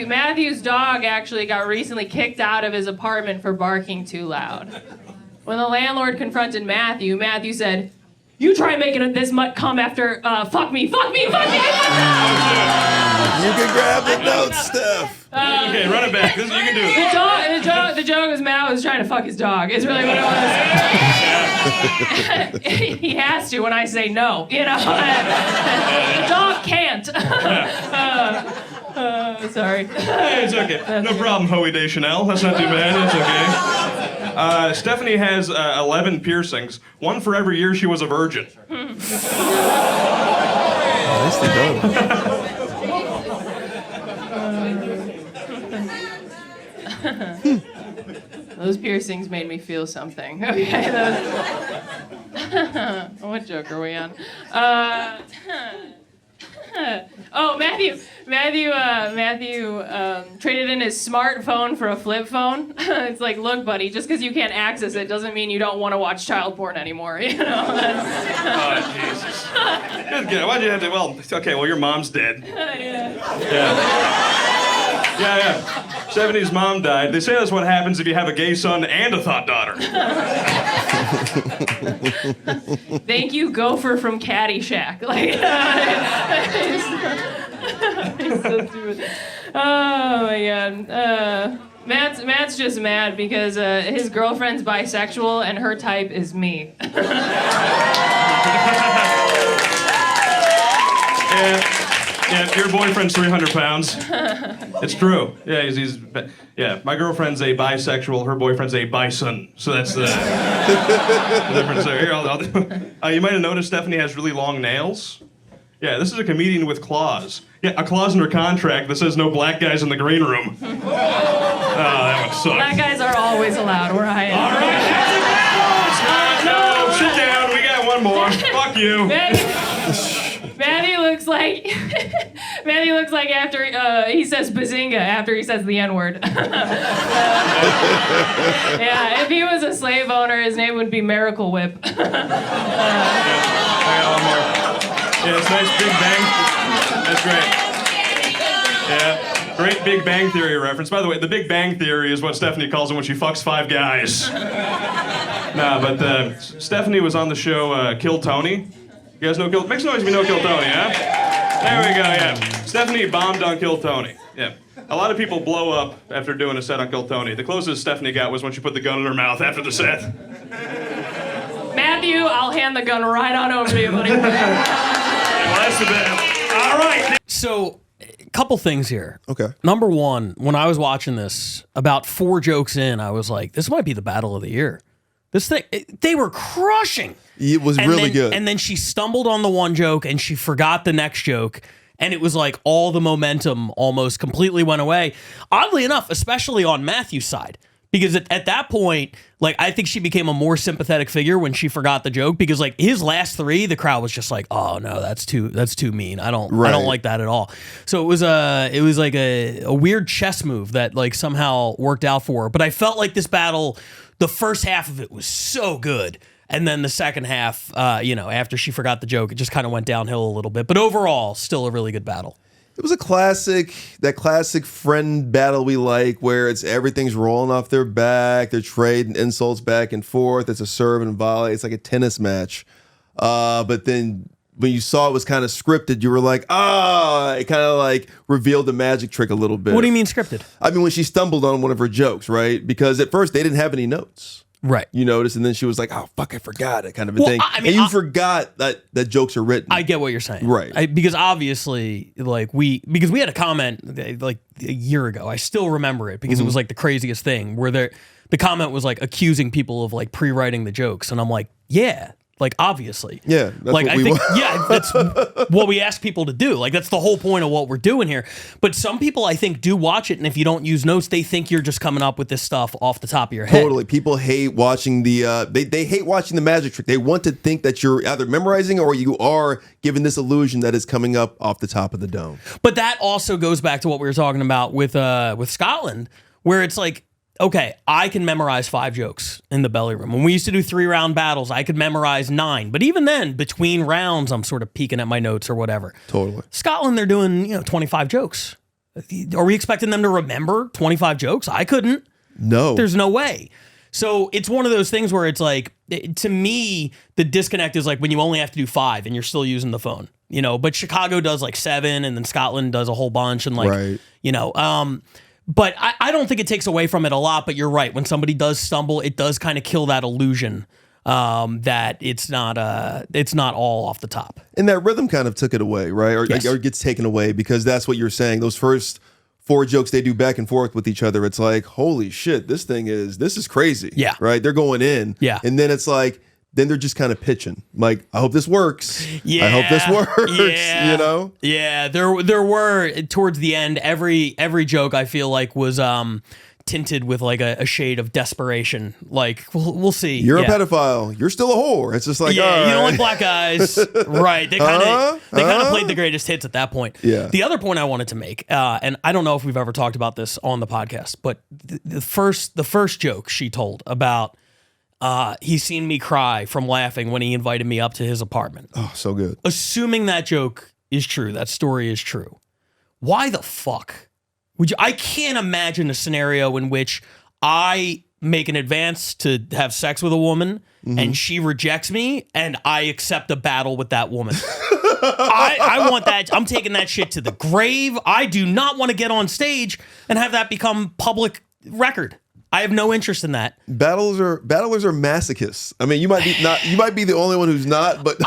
Matthew's dog actually got recently kicked out of his apartment for barking too loud. When the landlord confronted Matthew, Matthew said, "You try making it this much come after fuck me. You can grab the notes, Steph. Okay, run it back. You can do it. The joke was Matt was trying to fuck his dog. Is really what it was. He has to when I say no. You know, the dog can't. Sorry. Hey, it's okay. No problem, Hoey Deschanel. That's not too bad. That's okay. Stephanie has 11 piercings, one for every year she was a virgin. Nicely done. Those piercings made me feel something. Okay, what joke are we on? Oh, Matthew traded in his smartphone for a flip phone. It's like, look, buddy, just because you can't access it doesn't mean you don't want to watch child porn anymore. You know. Oh, Jesus. Why'd you have to? Well, okay. Well, your mom's dead. Yeah. Stephanie's mom died. They say that's what happens if you have a gay son and a thought daughter. Thank you, Gopher from Caddyshack. Like, he's so stupid. Oh my God. Matt's just mad because his girlfriend's bisexual and her type is me. Yeah, your boyfriend's 300 pounds. It's true. Yeah, yeah. My girlfriend's a bisexual. Her boyfriend's a bison. So that's the difference there. Here, you might have noticed Stephanie has really long nails. Yeah, this is a comedian with claws. Yeah, a clause in her contract that says no black guys in the green room. Oh, that one sucks. Black guys are always allowed where I am. All right, no, sit down. We got one more. Fuck you. Manny looks like after he says bazinga after he says the N-word. Yeah, if he was a slave owner, his name would be Miracle Whip. I got one more. Yeah, it's nice Big Bang. That's great. Yeah, great Big Bang Theory reference. By the way, the Big Bang Theory is what Stephanie calls it when she fucks 5 guys. Nah, but Stephanie was on the show Kill Tony. You guys know Kill? Make some noise if you know Kill Tony, yeah? There we go, yeah. Stephanie bombed on Kill Tony. Yeah. A lot of people blow up after doing a set on Kill Tony. The closest Stephanie got was when she put the gun in her mouth after the set. Matthew, I'll hand the gun right on over to you, buddy. Well, that's the best. All right. So, a couple things here. Okay. Number one, when I was watching this, about 4 jokes in, I was like, this might be the battle of the year. This thing, they were crushing. It was really good. And then she stumbled on the one joke and she forgot the next joke. And it was like all the momentum almost completely went away. Oddly enough, especially on Matthew's side. Because at that point, like, I think she became a more sympathetic figure when she forgot the joke. Because like his last 3, the crowd was just like, "Oh no, that's too mean. I don't like that at all." So it was like a weird chess move that like somehow worked out for her. But I felt like this battle, the first half of it was so good. And then the second half, after she forgot the joke, it just kind of went downhill a little bit. But overall, still a really good battle. It was that classic friend battle we like, where everything's rolling off their back, they're trading insults back and forth. It's a serve and volley. It's like a tennis match. But then when you saw it was kind of scripted, you were like, it kind of like revealed the magic trick a little bit. What do you mean scripted? I mean, when she stumbled on one of her jokes, right? Because at first they didn't have any notes. Right. You noticed, and then she was like, "Oh fuck, I forgot it," kind of a thing. I mean, and you forgot that jokes are written. I get what you're saying. Right. Because obviously, like we had a comment like a year ago. I still remember it because it was like the craziest thing where the comment was like accusing people of like pre-writing the jokes, and I'm like, yeah. Like, obviously. Yeah. That's like, what I think, yeah, that's what we ask people to do. Like, that's the whole point of what we're doing here. But some people, I think, do watch it, and if you don't use notes, they think you're just coming up with this stuff off the top of your head. Totally. People hate watching they hate watching the magic trick. They want to think that you're either memorizing or you are given this illusion that is coming up off the top of the dome. But that also goes back to what we were talking about with Scotland, where it's like, okay, I can memorize 5 jokes in the belly room. When we used to do 3-round battles, I could memorize 9. But even then, between rounds, I'm sort of peeking at my notes or whatever. Totally. Scotland, they're doing 25 jokes. Are we expecting them to remember 25 jokes? I couldn't. No. There's no way. So it's one of those things where it's like, to me, the disconnect is like when you only have to do 5 and you're still using the phone. But Chicago does like 7 and then Scotland does a whole bunch and like, right. But I don't think it takes away from it a lot, but you're right. When somebody does stumble, it does kind of kill that illusion that it's not all off the top. And that rhythm kind of took it away, right? Or gets taken away because that's what you're saying. Those first 4 jokes they do back and forth with each other, it's like, holy shit, this is crazy. Yeah. Right? They're going in. Yeah. And then it's like, then they're just kind of pitching. Like, I hope this works. Yeah. I hope this works. Yeah. Yeah. There were towards the end, every joke I feel like was tinted with like a shade of desperation. Like, we'll see. You're a pedophile. You're still a whore. It's just like, you don't like black guys. Right. They kind of played the greatest hits at that point. Yeah. The other point I wanted to make, and I don't know if we've ever talked about this on the podcast, but the first joke she told about he's seen me cry from laughing when he invited me up to his apartment. Oh, so good. Assuming that joke is true, that story is true, why the fuck would you? I can't imagine a scenario in which I make an advance to have sex with a woman and she rejects me and I accept a battle with that woman. I want that. I'm taking that shit to the grave. I do not want to get on stage and have that become public record. I have no interest in that. Battlers are masochists. I mean, you might be the only one who's not, but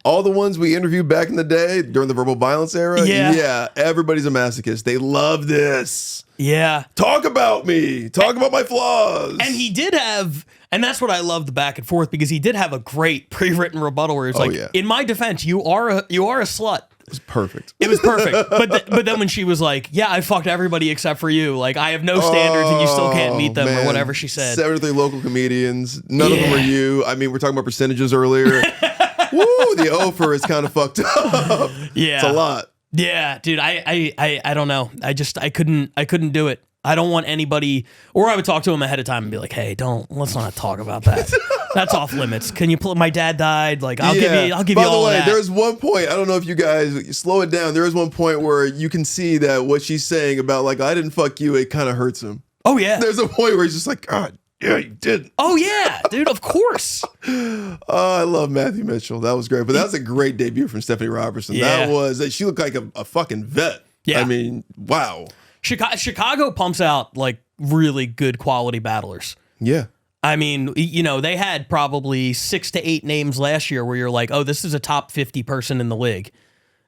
all the ones we interviewed back in the day during the verbal violence era, yeah, everybody's a masochist. They love this. Yeah. Talk about me. Talk about my flaws. And he did have, and that's what I love the back and forth, because he did have a great pre-written rebuttal where it's in my defense, you are a slut. It was perfect. It was perfect. But then when she was like, yeah, I fucked everybody except for you. Like, I have no standards and you still can't meet them, or whatever she said. 73 local comedians. None of them are you. I mean, we're talking about percentages earlier. Woo, the offer is kind of fucked up. Yeah. It's a lot. Yeah, dude, I don't know. I couldn't do it. I don't want anybody, or I would talk to him ahead of time and be like, hey, let's not talk about that. That's off limits. Can you my dad died? Like, I'll give you all By the way, that. there's one point, I don't know if you guys slow it down. There is one point where you can see that what she's saying about like, I didn't fuck you, it kind of hurts him. Oh, yeah. There's a point where he's just like, God, yeah, you did. Oh, yeah, dude, of course. Oh, I love Matthew Mitchell. That was great. But that was a great debut from Stephanie Robertson. Yeah. She looked like a fucking vet. Yeah. I mean, wow. Chicago pumps out like really good quality battlers. Yeah. I mean, they had probably 6 to 8 names last year where you're like, oh, this is a top 50 person in the league.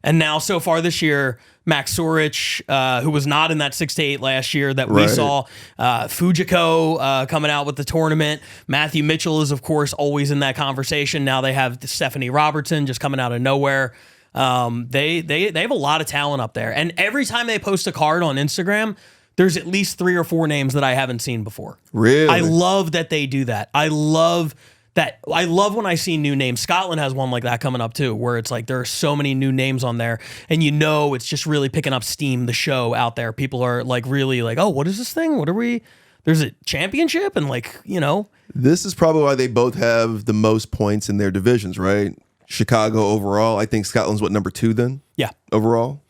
And now so far this year, Max Sorich, who was not in that 6 to 8 last year that we saw, Fujiko coming out with the tournament. Matthew Mitchell is, of course, always in that conversation. Now they have Stephanie Robertson just coming out of nowhere. They have a lot of talent up there. And every time they post a card on Instagram, there's at least 3 or 4 names that I haven't seen before. Really? I love that they do that. I love when I see new names. Scotland has one like that coming up too, where it's like there are so many new names on there, and it's just really picking up steam, the show out there. People are like really like, oh, what is this thing? What are we? There's a championship, and This is probably why they both have the most points in their divisions, right? Chicago overall. I think Scotland's number 2 then? Yeah. Overall?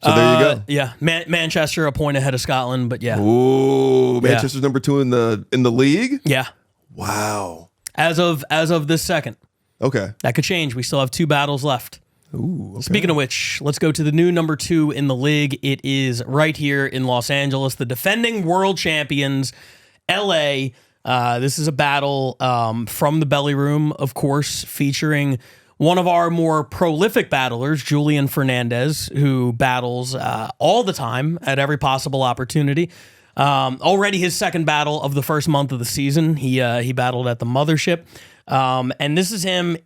So there you go. Yeah. Manchester a point ahead of Scotland, but yeah. Ooh, Manchester's number 2 in the league? Yeah. Wow. As of this second. Okay. That could change. We still have 2 battles left. Ooh. Okay. Speaking of which, let's go to the new number 2 in the league. It is right here in Los Angeles, the defending world champions, LA. This is a battle from the Belly Room, of course, featuring one of our more prolific battlers, Julian Fernandez, who battles all the time at every possible opportunity. Already his second battle of the first month of the season. He battled at the Mothership. And this is them,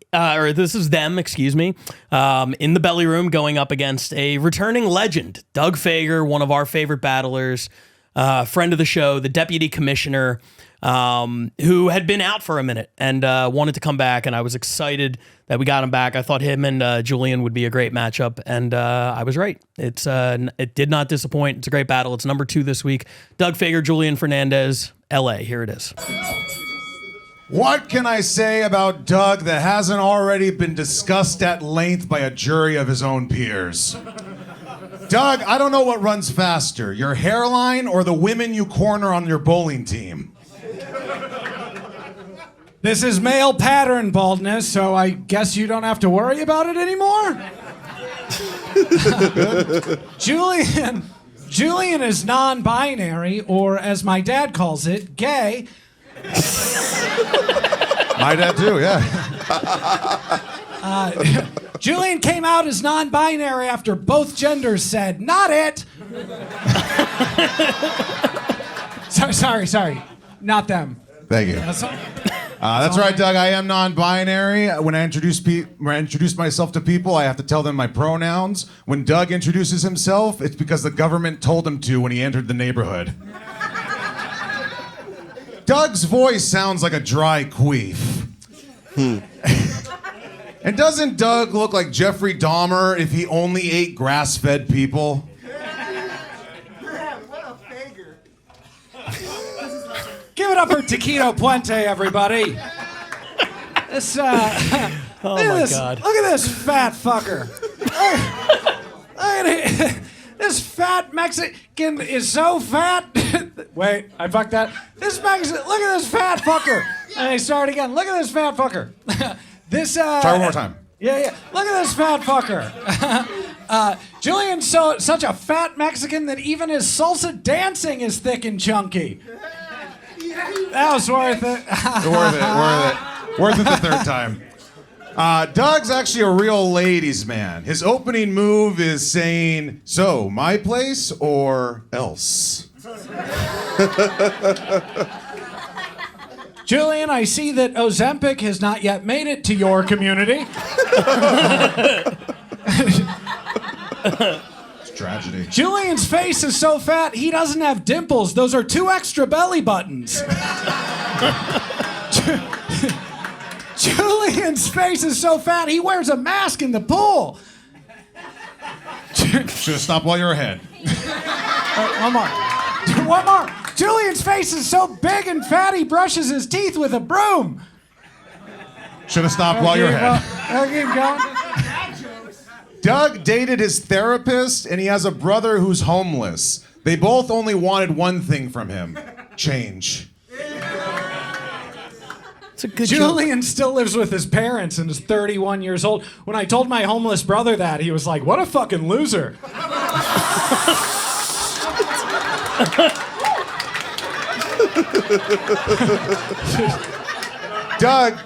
in the Belly Room going up against a returning legend, Doug Fager, one of our favorite battlers, friend of the show, the deputy commissioner, who had been out for a minute and wanted to come back, and I was excited that we got him back. I thought him and Julian would be a great matchup, and I was right. It did not disappoint. It's a great battle. It's number 2 this week. Doug Fager, Julian Fernandez, LA. Here it is. What can I say about Doug that hasn't already been discussed at length by a jury of his own peers? Doug, I don't know what runs faster, your hairline or the women you corner on your bowling team. This is male pattern baldness, so I guess you don't have to worry about it anymore? Julian is non-binary, or as my dad calls it, gay. My dad too, yeah. Julian came out as non-binary after both genders said, not it. Sorry. Not them. Thank you. That's right, Doug. I am non-binary. When I introduce myself to people, I have to tell them my pronouns. When Doug introduces himself, it's because the government told him to when he entered the neighborhood. Doug's voice sounds like a dry queef. And doesn't Doug look like Jeffrey Dahmer if he only ate grass-fed people? Give it up for Taquito Puente, everybody. Look at this fat fucker. This fat Mexican is so fat. Wait, I fucked that. This Mexican, look at this fat fucker. And I start again. Look at this fat fucker. Try one more time. Yeah. Look at this fat fucker. Julian's such a fat Mexican that even his salsa dancing is thick and chunky. That was worth it. Worth it the third time. Doug's actually a real ladies' man. His opening move is saying, so, my place or else? Julian, I see that Ozempic has not yet made it to your community. It's tragedy. Julian's face is so fat, he doesn't have dimples. Those are 2 extra belly buttons. Julian's face is so fat, he wears a mask in the pool. Should have stopped while you were ahead. One more. One more. Julian's face is so big and fat he brushes his teeth with a broom. Should have stopped while you're ahead. I'll keep going. Doug dated his therapist, and he has a brother who's homeless. They both only wanted one thing from him: change. It's a good Julian still lives with his parents and is 31 years old. When I told my homeless brother that, he was like, "What a fucking loser." Doug,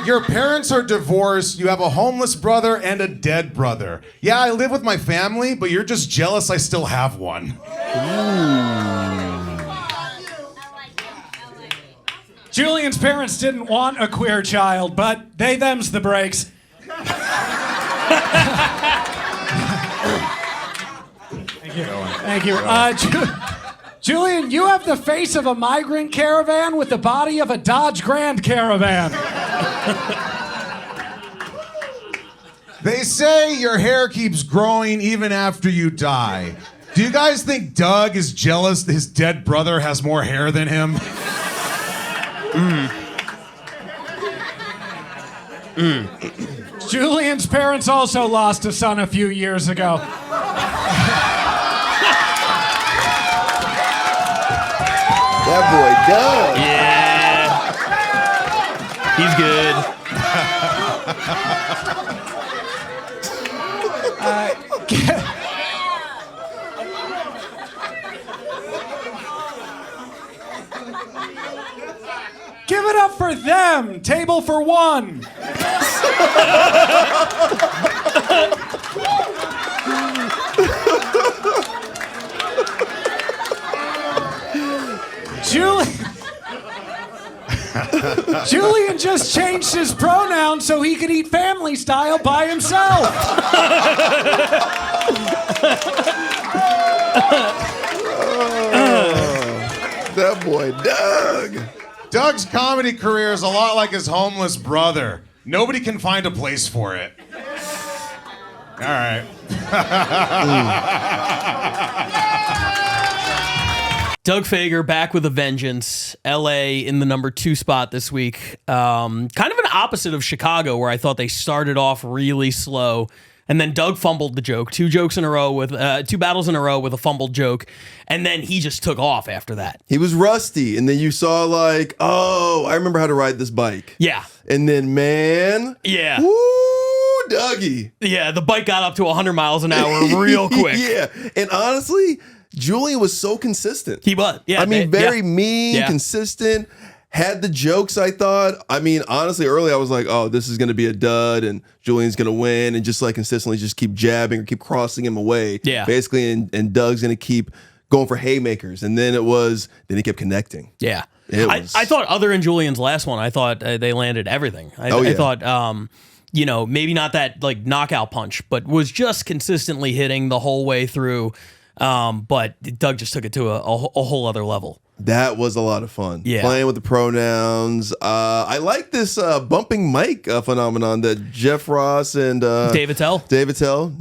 your parents are divorced. You have a homeless brother and a dead brother. Yeah, I live with my family, but you're just jealous I still have one. Julian's parents didn't want a queer child, but them's the breaks. Thank you. Thank you. Julian, you have the face of a migrant caravan with the body of a Dodge Grand Caravan. They say your hair keeps growing even after you die. Do you guys think Doug is jealous that his dead brother has more hair than him? Julian's parents also lost a son a few years ago. That boy Doug. Yeah. He's good. Give it up for them. Table for one. Julian just changed his pronouns so he could eat family style by himself. That boy Doug. Doug's comedy career is a lot like his homeless brother. Nobody can find a place for it. All right. Doug Fager back with a vengeance. LA in the number 2 spot this week. Kind of an opposite of Chicago, where I thought they started off really slow. And then Doug fumbled the joke. 2 battles in a row with a fumbled joke. And then he just took off after that. He was rusty. And then you saw like, oh, I remember how to ride this bike. Yeah. And then, man. Yeah. Woo, Dougie. Yeah, the bike got up to 100 miles an hour real quick. Yeah. And honestly, Julian was so consistent. He was. Yeah. I mean, very mean, Yeah. consistent. Had the jokes, I thought. I mean, honestly, early I was like, oh, this is going to be a dud and Julian's going to win, and just like consistently just keep jabbing or keep crossing him away. Yeah. Basically, and Doug's going to keep going for haymakers. And then he kept connecting. Yeah. I thought other than Julian's last one, I thought they landed everything. I thought, maybe not that like knockout punch, but was just consistently hitting the whole way through. But Doug just took it to a whole other level. That was a lot of fun. Yeah. Playing with the pronouns. I like this bumping mic phenomenon that Jeff Ross and Dave Attell,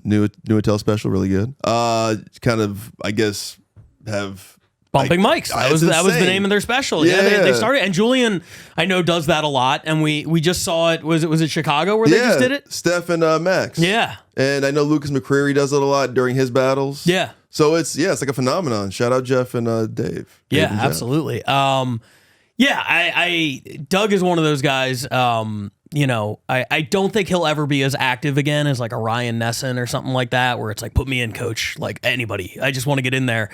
new Attell special, really good. Kind of, I guess, have bumping mics. That was the name of their special. Yeah, they started, and Julian, I know, does that a lot. And we just saw it. Was it Chicago where they just did it? Steph and Max. Yeah, and I know Lucas McCreary does it a lot during his battles. Yeah. So it's like a phenomenon. Shout out Jeff and Dave. Yeah, absolutely. Doug is one of those guys. I don't think he'll ever be as active again as like a Ryan Nesson or something like that, where it's like, put me in, coach, like anybody. I just want to get in there.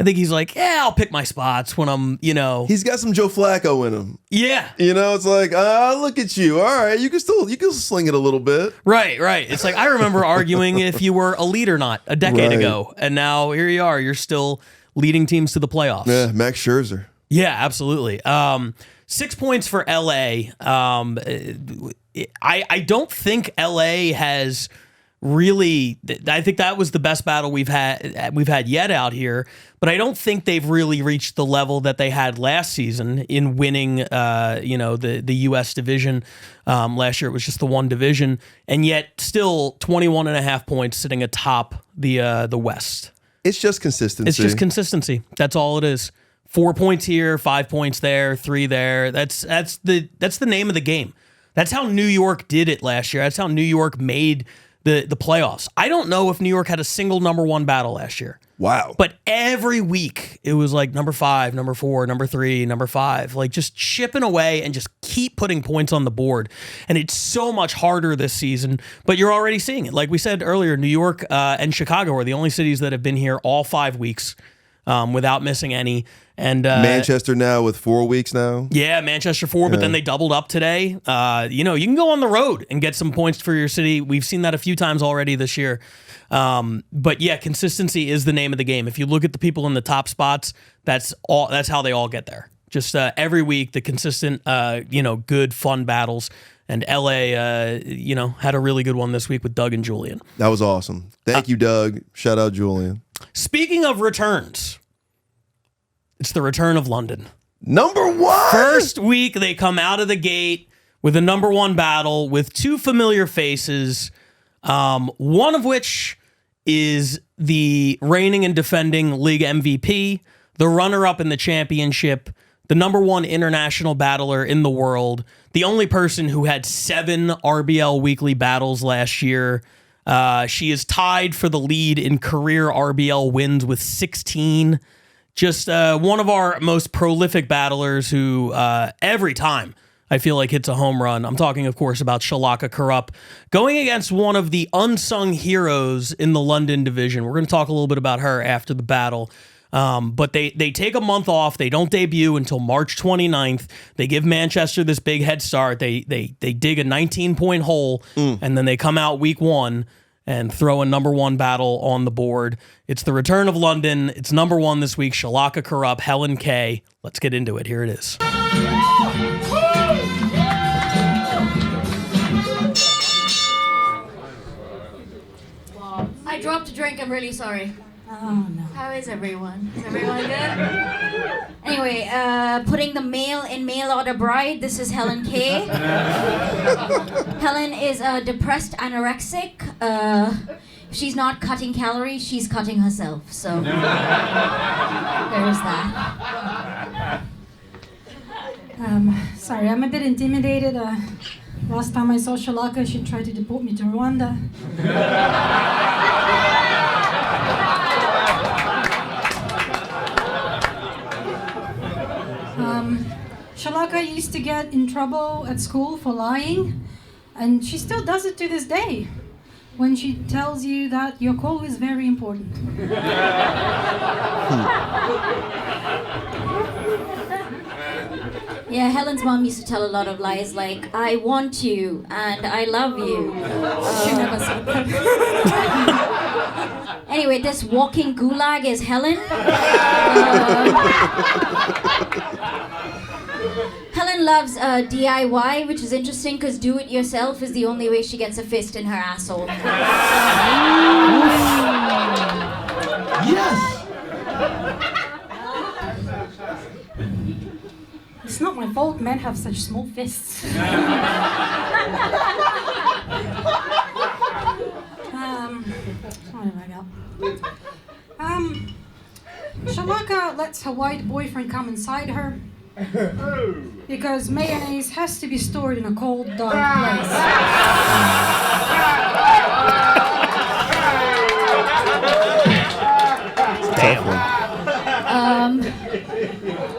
I think he's like, yeah, I'll pick my spots when I'm, He's got some Joe Flacco in him. Yeah. It's like, look at you. All right, you can still sling it a little bit. Right. It's like, I remember arguing if you were elite or not a decade ago. And now here you are. You're still leading teams to the playoffs. Yeah, Max Scherzer. Yeah, absolutely. 6 points for LA. I don't think LA has really. I think that was the best battle we've had yet out here. But I don't think they've really reached the level that they had last season in winning. The U.S. division. Last year it was just the one division, and yet still 21.5 points sitting atop the West. It's just consistency. It's just consistency. That's all it is. 4 points here, 5 points there, 3 there. That's the name of the game. That's how New York did it last year. That's how New York made the playoffs. I don't know if New York had a single number 1 battle last year. Wow. But every week it was like number 5, number 4, number 3, number 5, like just chipping away and just keep putting points on the board. And it's so much harder this season, but you're already seeing it. Like we said earlier, New York and Chicago are the only cities that have been here all 5 weeks without missing any. And Manchester now with 4 weeks now. Yeah, Manchester 4, but then they doubled up today. You can go on the road and get some points for your city. We've seen that a few times already this year. But yeah, consistency is the name of the game. If you look at the people in the top spots, that's how they all get there. Just every week, the consistent, good, fun battles. And LA, had a really good one this week with Doug and Julian. That was awesome. Thank you, Doug. Shout out, Julian. Speaking of returns, it's the return of London. Number 1! First week, they come out of the gate with a number 1 battle with 2 familiar faces, one of which is the reigning and defending league MVP, the runner-up in the championship, the number 1 international battler in the world, the only person who had 7 RBL Weekly battles last year. She is tied for the lead in career RBL wins with 16. Just one of our most prolific battlers who every time I feel like hits a home run. I'm talking, of course, about Shalaka Karup going against one of the unsung heroes in the London division. We're going to talk a little bit about her after the battle. But they take a month off. They don't debut until March 29th. They give Manchester this big head start. They dig a 19-point hole, and then they come out week 1 and throw a number 1 battle on the board. It's the return of London. It's number 1 this week, Shalaka Karup, Helen K. Let's get into it. Here it is. I dropped a drink. I'm really sorry. Oh, no. How is everyone? Is everyone good? Anyway, putting the mail in mail order bride. This is Helen K. Helen is a depressed anorexic. If she's not cutting calories, she's cutting herself. So there's that. Sorry, I'm a bit intimidated. Last time I saw Shalaka, she tried to deport me to Rwanda. Shalaka used to get in trouble at school for lying, and she still does it to this day when she tells you that your call is very important. Yeah, Helen's mom used to tell a lot of lies like, I want you and I love you. She never said that. Anyway, this walking gulag is Helen. Helen loves DIY, which is interesting because do it yourself is the only way she gets a fist in her asshole. Yes! It's not my fault men have such small fists. What have I got? Shalaka lets her white boyfriend come inside her because mayonnaise has to be stored in a cold, dark place.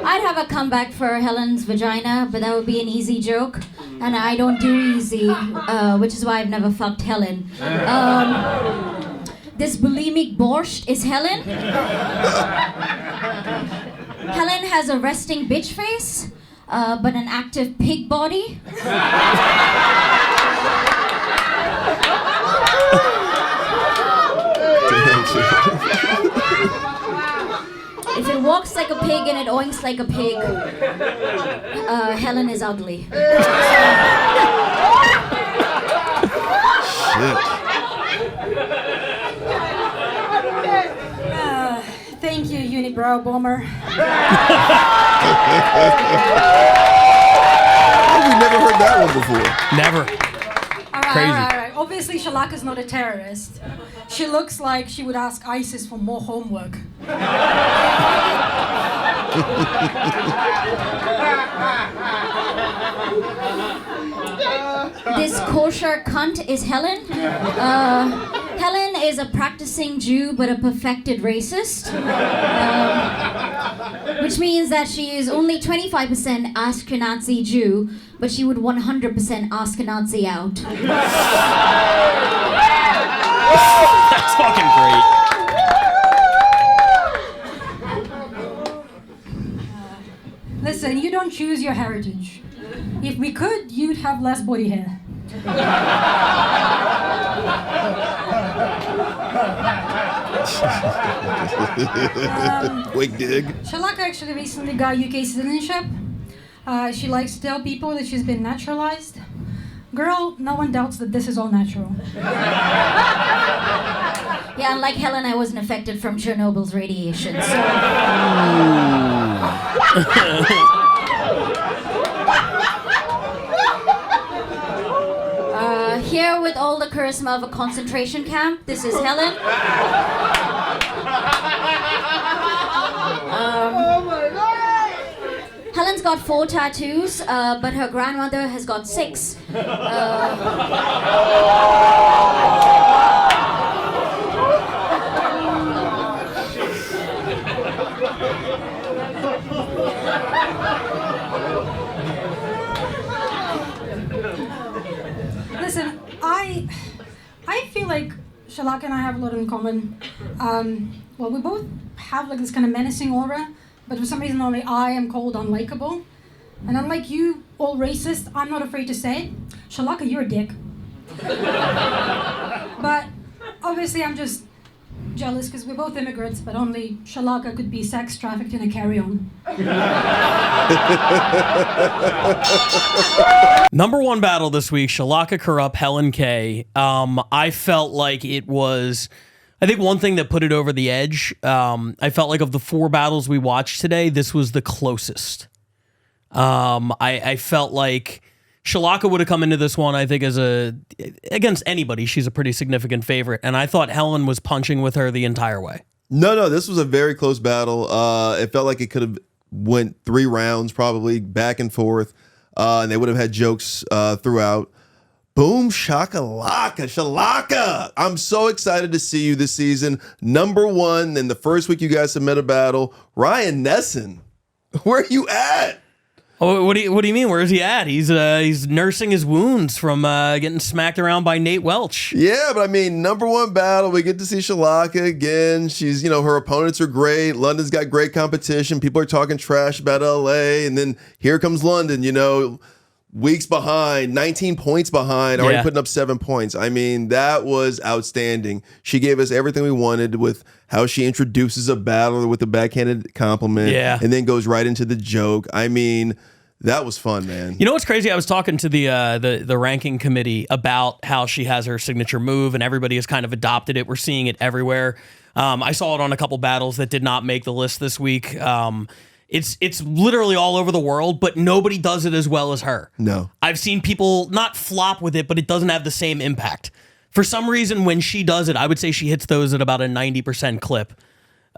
I'd have a comeback for Helen's vagina, but that would be an easy joke. And I don't do easy, which is why I've never fucked Helen. This bulimic borscht is Helen. Helen has a resting bitch face, but an active pig body. If it walks like a pig and it oinks like a pig, Helen is ugly. Thank you, unibrow bomber. We've never heard that one before. Never. All right, Crazy. all right, all right. Obviously, Shalaka's not a terrorist. She looks like she would ask ISIS for more homework. This kosher cunt is Helen. Helen is a practicing Jew but a perfected racist. Which means that she is only 25% Ashkenazi Jew, but she would 100% Ashkenazi out. That's fucking great. Listen, you don't choose your heritage. If we could, you'd have less body hair. Wig dig. Shalaka actually recently got UK citizenship. She likes to tell people that she's been naturalized. Girl, no one doubts that this is all natural. Yeah, unlike Helen, I wasn't affected from Chernobyl's radiation, so... Here with all the charisma of a concentration camp, this is Helen. Helen's got 4 tattoos, but her grandmother has got 6. Listen, I feel like Shalaka and I have a lot in common. Well, we both have like this kind of menacing aura, but for some reason only I am called unlikable. And unlike you, all racist, I'm not afraid to say it. Shalaka, you're a dick. But obviously I'm just jealous because we're both immigrants, but only Shalaka could be sex trafficked in a carry-on. Number 1 battle this week, Shalaka Kurup, Helen K. I felt like it was... I think one thing that put it over the edge, I felt like of the 4 battles we watched today, this was the closest. I felt like Shalaka would have come into this one, I think, against anybody. She's a pretty significant favorite. And I thought Helen was punching with her the entire way. No, this was a very close battle. It felt like it could have went 3 rounds, probably back and forth. And they would have had jokes throughout. Boom, shakalaka, Shalaka. I'm so excited to see you this season. Number 1, in the first week you guys submit a battle. Ryan Nesson, where are you at? Oh, what do you mean? Where is he at? He's nursing his wounds from getting smacked around by Nate Welch. Yeah, but I mean, number 1 battle, we get to see Shalaka again. She's, her opponents are great. London's got great competition. People are talking trash about LA. And then here comes London, weeks behind, 19 points behind, already putting up 7 points. I mean, that was outstanding. She gave us everything we wanted with how she introduces a battler with a backhanded compliment and then goes right into the joke. I mean, that was fun, man. You know what's crazy? I was talking to the ranking committee about how she has her signature move, and everybody has kind of adopted it. We're seeing it everywhere. I saw it on a couple battles that did not make the list this week. It's literally all over the world, but nobody does it as well as her. No. I've seen people not flop with it, but it doesn't have the same impact. For some reason, when she does it, I would say she hits those at about a 90% clip.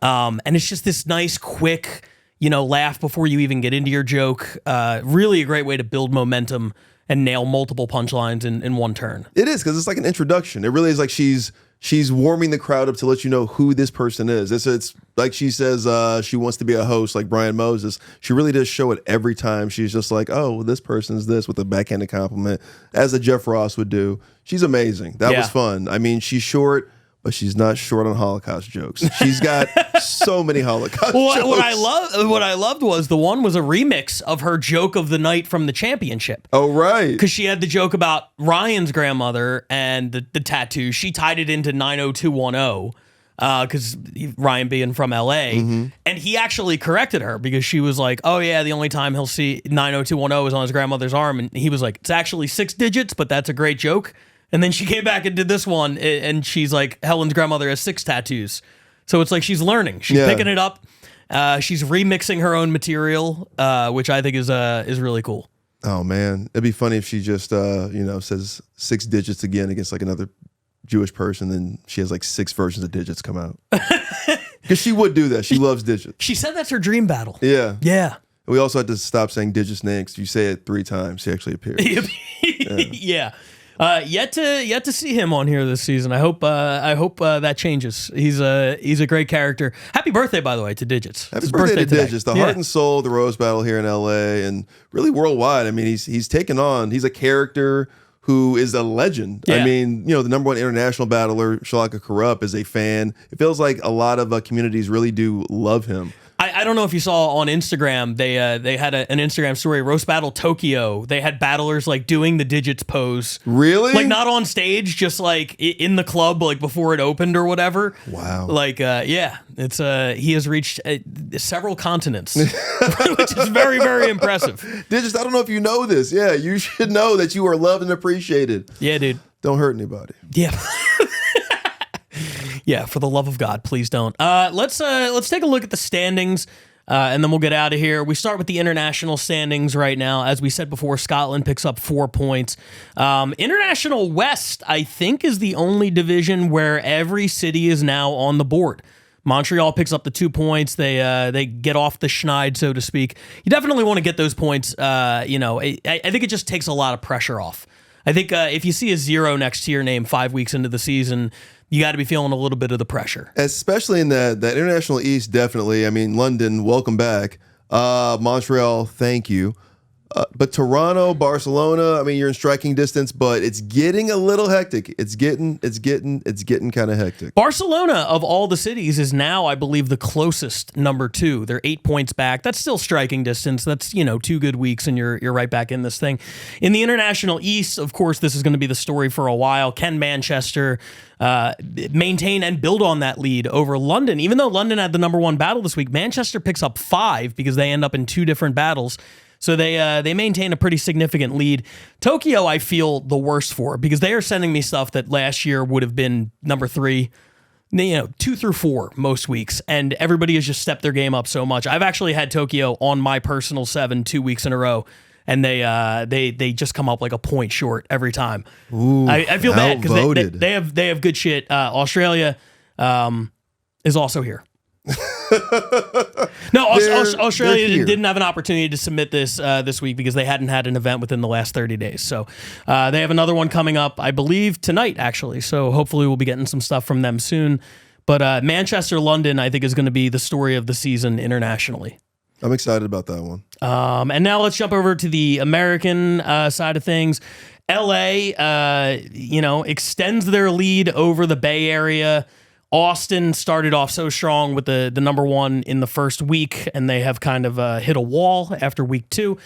And it's just this nice, quick, laugh before you even get into your joke. Really a great way to build momentum and nail multiple punchlines in one turn. It is, because it's like an introduction. It really is like she's warming the crowd up to let you know who this person is. It's like she says she wants to be a host like Brian Moses. She really does show it every time. She's just like, oh, well, this person's this, with a backhanded compliment, as a Jeff Ross would do. She's amazing. That was fun. I mean, she's short, but she's not short on Holocaust jokes. She's got so many Holocaust jokes. What I loved was the one was a remix of her joke of the night from the championship. Oh, right. Because she had the joke about Ryan's grandmother and the tattoo. She tied it into 90210 because Ryan being from LA. Mm-hmm. And he actually corrected her because she was like, oh, yeah, the only time he'll see 90210 is on his grandmother's arm. And he was like, it's actually 6 digits, but that's a great joke. And then she came back and did this one, and she's like, Helen's grandmother has 6 tattoos. So it's like she's learning. She's picking it up. She's remixing her own material, which I think is really cool. Oh man, it'd be funny if she just says 6 digits again against like another Jewish person, then she has like 6 versions of digits come out. Because she would do that. She loves digits. She said that's her dream battle. Yeah. Yeah. We also had to stop saying digits' names. If you say it 3 times, he actually appears. Yeah. Yet to see him on here this season. I hope that changes. He's a great character. Happy birthday, by the way, to Digits. Happy birthday to today. Digits, the heart and soul of the Rose Battle here in LA and really worldwide. I mean, he's taken on. He's a character who is a legend. Yeah. I mean, the number one international battler, Shalaka Karup, is a fan. It feels like a lot of communities really do love him. I don't know if you saw on Instagram, they had an Instagram story, Roast Battle Tokyo. They had battlers like doing the Digits pose. Really? Like not on stage, just like in the club, like before it opened or whatever. Wow. Like, it's he has reached several continents, which is very, very impressive. Digits, I don't know if you know this. Yeah, you should know that you are loved and appreciated. Yeah, dude. Don't hurt anybody. Yeah. Yeah, for the love of God, please don't. Let's take a look at the standings, and then we'll get out of here. We start with the international standings right now. As we said before, Scotland picks up 4 points. International West, I think, is the only division where every city is now on the board. Montreal picks up the 2 points. They get off the schneid, so to speak. You definitely want to get those points. I think it just takes a lot of pressure off. I think if you see a 0 next to your name 5 weeks into the season, you got to be feeling a little bit of the pressure. Especially in that International East, definitely. I mean, London, welcome back. Montreal, thank you. But Toronto, Barcelona, I mean, you're in striking distance, but it's getting a little hectic. It's getting kind of hectic. Barcelona, of all the cities, is now, I believe, the closest number 2. They're 8 points back. That's still striking distance. That's 2 good weeks, and you're right back in this thing. In the International East, of course, this is going to be the story for a while. Can Manchester maintain and build on that lead over London? Even though London had the number 1 battle this week, Manchester picks up 5 because they end up in 2 different battles. So they maintain a pretty significant lead. Tokyo, I feel the worst for because they are sending me stuff that last year would have been number 3, 2 through 4 most weeks, and everybody has just stepped their game up so much. I've actually had Tokyo on my personal 7 2 weeks in a row, and they just come up like a point short every time. Ooh, I feel bad because they have good shit. Australia is also here. No, Australia didn't have an opportunity to submit this week because they hadn't had an event within the last 30 days. So they have another one coming up, I believe, tonight, actually. So hopefully we'll be getting some stuff from them soon. But Manchester, London, I think is going to be the story of the season internationally. I'm excited about that one. And now let's jump over to the American side of things. LA, extends their lead over the Bay Area. Austin started off so strong with the number 1 in the first week, and they have kind of hit a wall after week 2.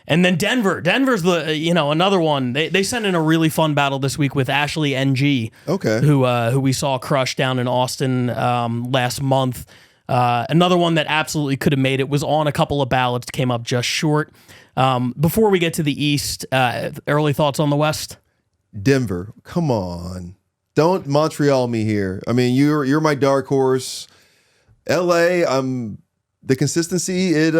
And then Denver's the another one. They sent in a really fun battle this week with Ashley NG, okay, who we saw crush down in Austin last month. Another one that absolutely could have made it, was on a couple of ballots, came up just short. Before we get to the East, early thoughts on the West? Denver, come on. Don't Montreal me here. I mean, you're my dark horse. LA, the consistency, it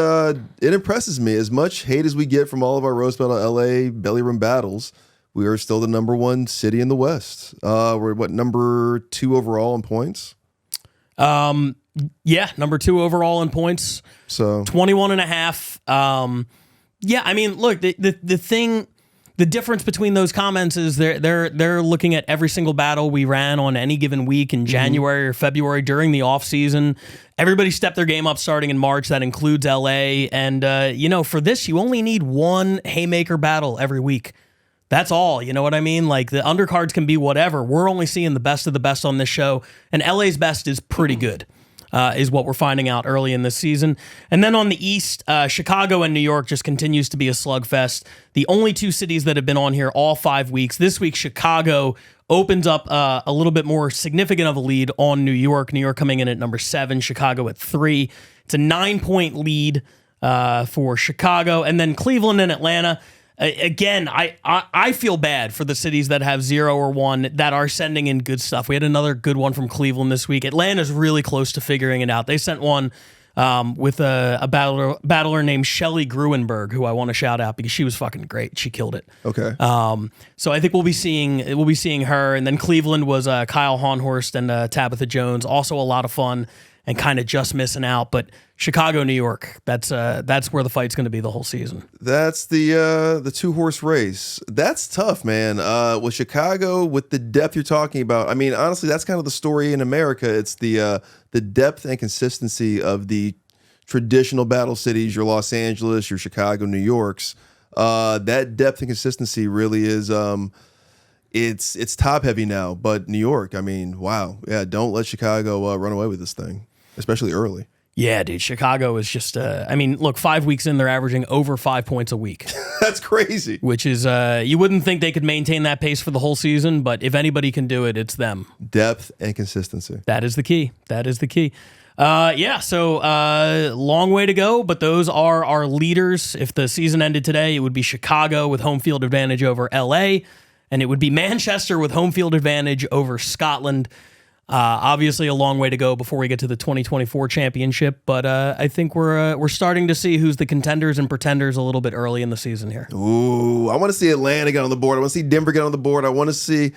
impresses me. As much hate as we get from all of our Roast Battle LA belly room battles, we are still the number 1 city in the West. We're number 2 overall in points? Yeah, number 2 overall in points. So 21.5. Yeah, I mean, look, the difference between those comments is they're looking at every single battle we ran on any given week in January or February during the off season. Everybody stepped their game up starting in March. That includes LA. And, for this, you only need 1 haymaker battle every week. That's all. You know what I mean? Like, the undercards can be whatever. We're only seeing the best of the best on this show. And LA's best is pretty good. Is what we're finding out early in this season. And then on the East, Chicago and New York just continues to be a slugfest. The only 2 cities that have been on here all 5 weeks. This week, Chicago opens up a little bit more significant of a lead on New York. New York coming in at number 7, Chicago at 3. It's a 9-point lead for Chicago. And then Cleveland and Atlanta. Again, I feel bad for the cities that have 0 or 1 that are sending in good stuff. We had another good one from Cleveland this week. Atlanta's really close to figuring it out. They sent one with a battler named Shelly Gruenberg, who I want to shout out because she was fucking great. She killed it. Okay. So I think we'll be seeing her, and then Cleveland was Kyle Honhorst and Tabitha Jones, also a lot of fun and kind of just missing out. But Chicago, New York, that's where the fight's going to be the whole season. That's the 2-horse race. That's tough, man. With Chicago, with the depth you're talking about, I mean, honestly, that's kind of the story in America. It's the depth and consistency of the traditional battle cities, your Los Angeles, your Chicago, New Yorks. That depth and consistency really is it's top heavy now. But New York, I mean, wow, yeah, don't let Chicago run away with this thing, especially early. Yeah, dude, Chicago is just, I mean, look, 5 weeks in, they're averaging over 5 points a week. That's crazy. Which is, you wouldn't think they could maintain that pace for the whole season, but if anybody can do it, it's them. Depth and consistency. That is the key. That is the key. So long way to go, but those are our leaders. If the season ended today, it would be Chicago with home field advantage over LA, and it would be Manchester with home field advantage over Scotland. Obviously, a long way to go before we get to the 2024 championship, but I think we're starting to see who's the contenders and pretenders a little bit early in the season here. Ooh, I want to see Atlanta get on the board. I want to see Denver get on the board. I want to see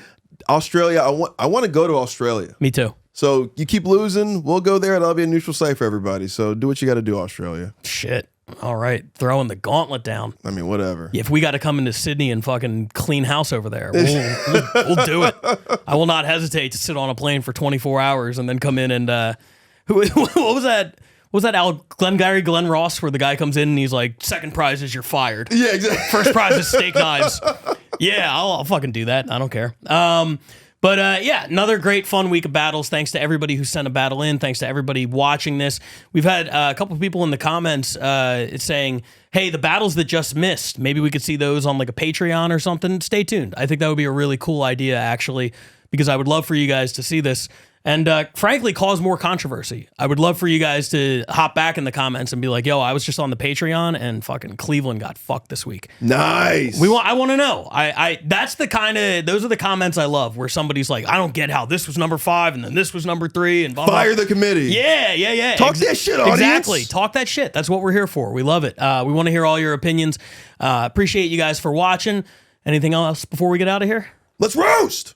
Australia. I want to go to Australia. Me too. So you keep losing, we'll go there, and I'll be a neutral site for everybody. So do what you got to do, Australia. Shit. All right, throwing the gauntlet down. I mean, whatever. Yeah, if we got to come into Sydney and fucking clean house over there, we'll do it. I will not hesitate to sit on a plane for 24 hours and then come in and what was that? Was that Glenn Ross, where the guy comes in and he's like, second prize is you're fired. Yeah, exactly. First prize is steak knives. Yeah, I'll fucking do that. I don't care. But yeah, another great fun week of battles. Thanks to everybody who sent a battle in. Thanks to everybody watching this. We've had a couple of people in the comments saying, hey, the battles that just missed, maybe we could see those on like a Patreon or something. Stay tuned. I think that would be a really cool idea, actually, because I would love for you guys to see this and frankly cause more controversy. I would love for you guys to hop back in the comments and be like, yo, I was just on the Patreon and fucking Cleveland got fucked this week. Nice. I want to know. That's the kind of, those are the comments I love, where somebody's like, I don't get how this was number 5 and then this was number 3 and blah, blah. Fire the committee. Yeah. Talk that shit, audience. Exactly. Talk that shit. That's what we're here for. We love it. We want to hear all your opinions. Appreciate you guys for watching. Anything else before we get out of here? Let's roast.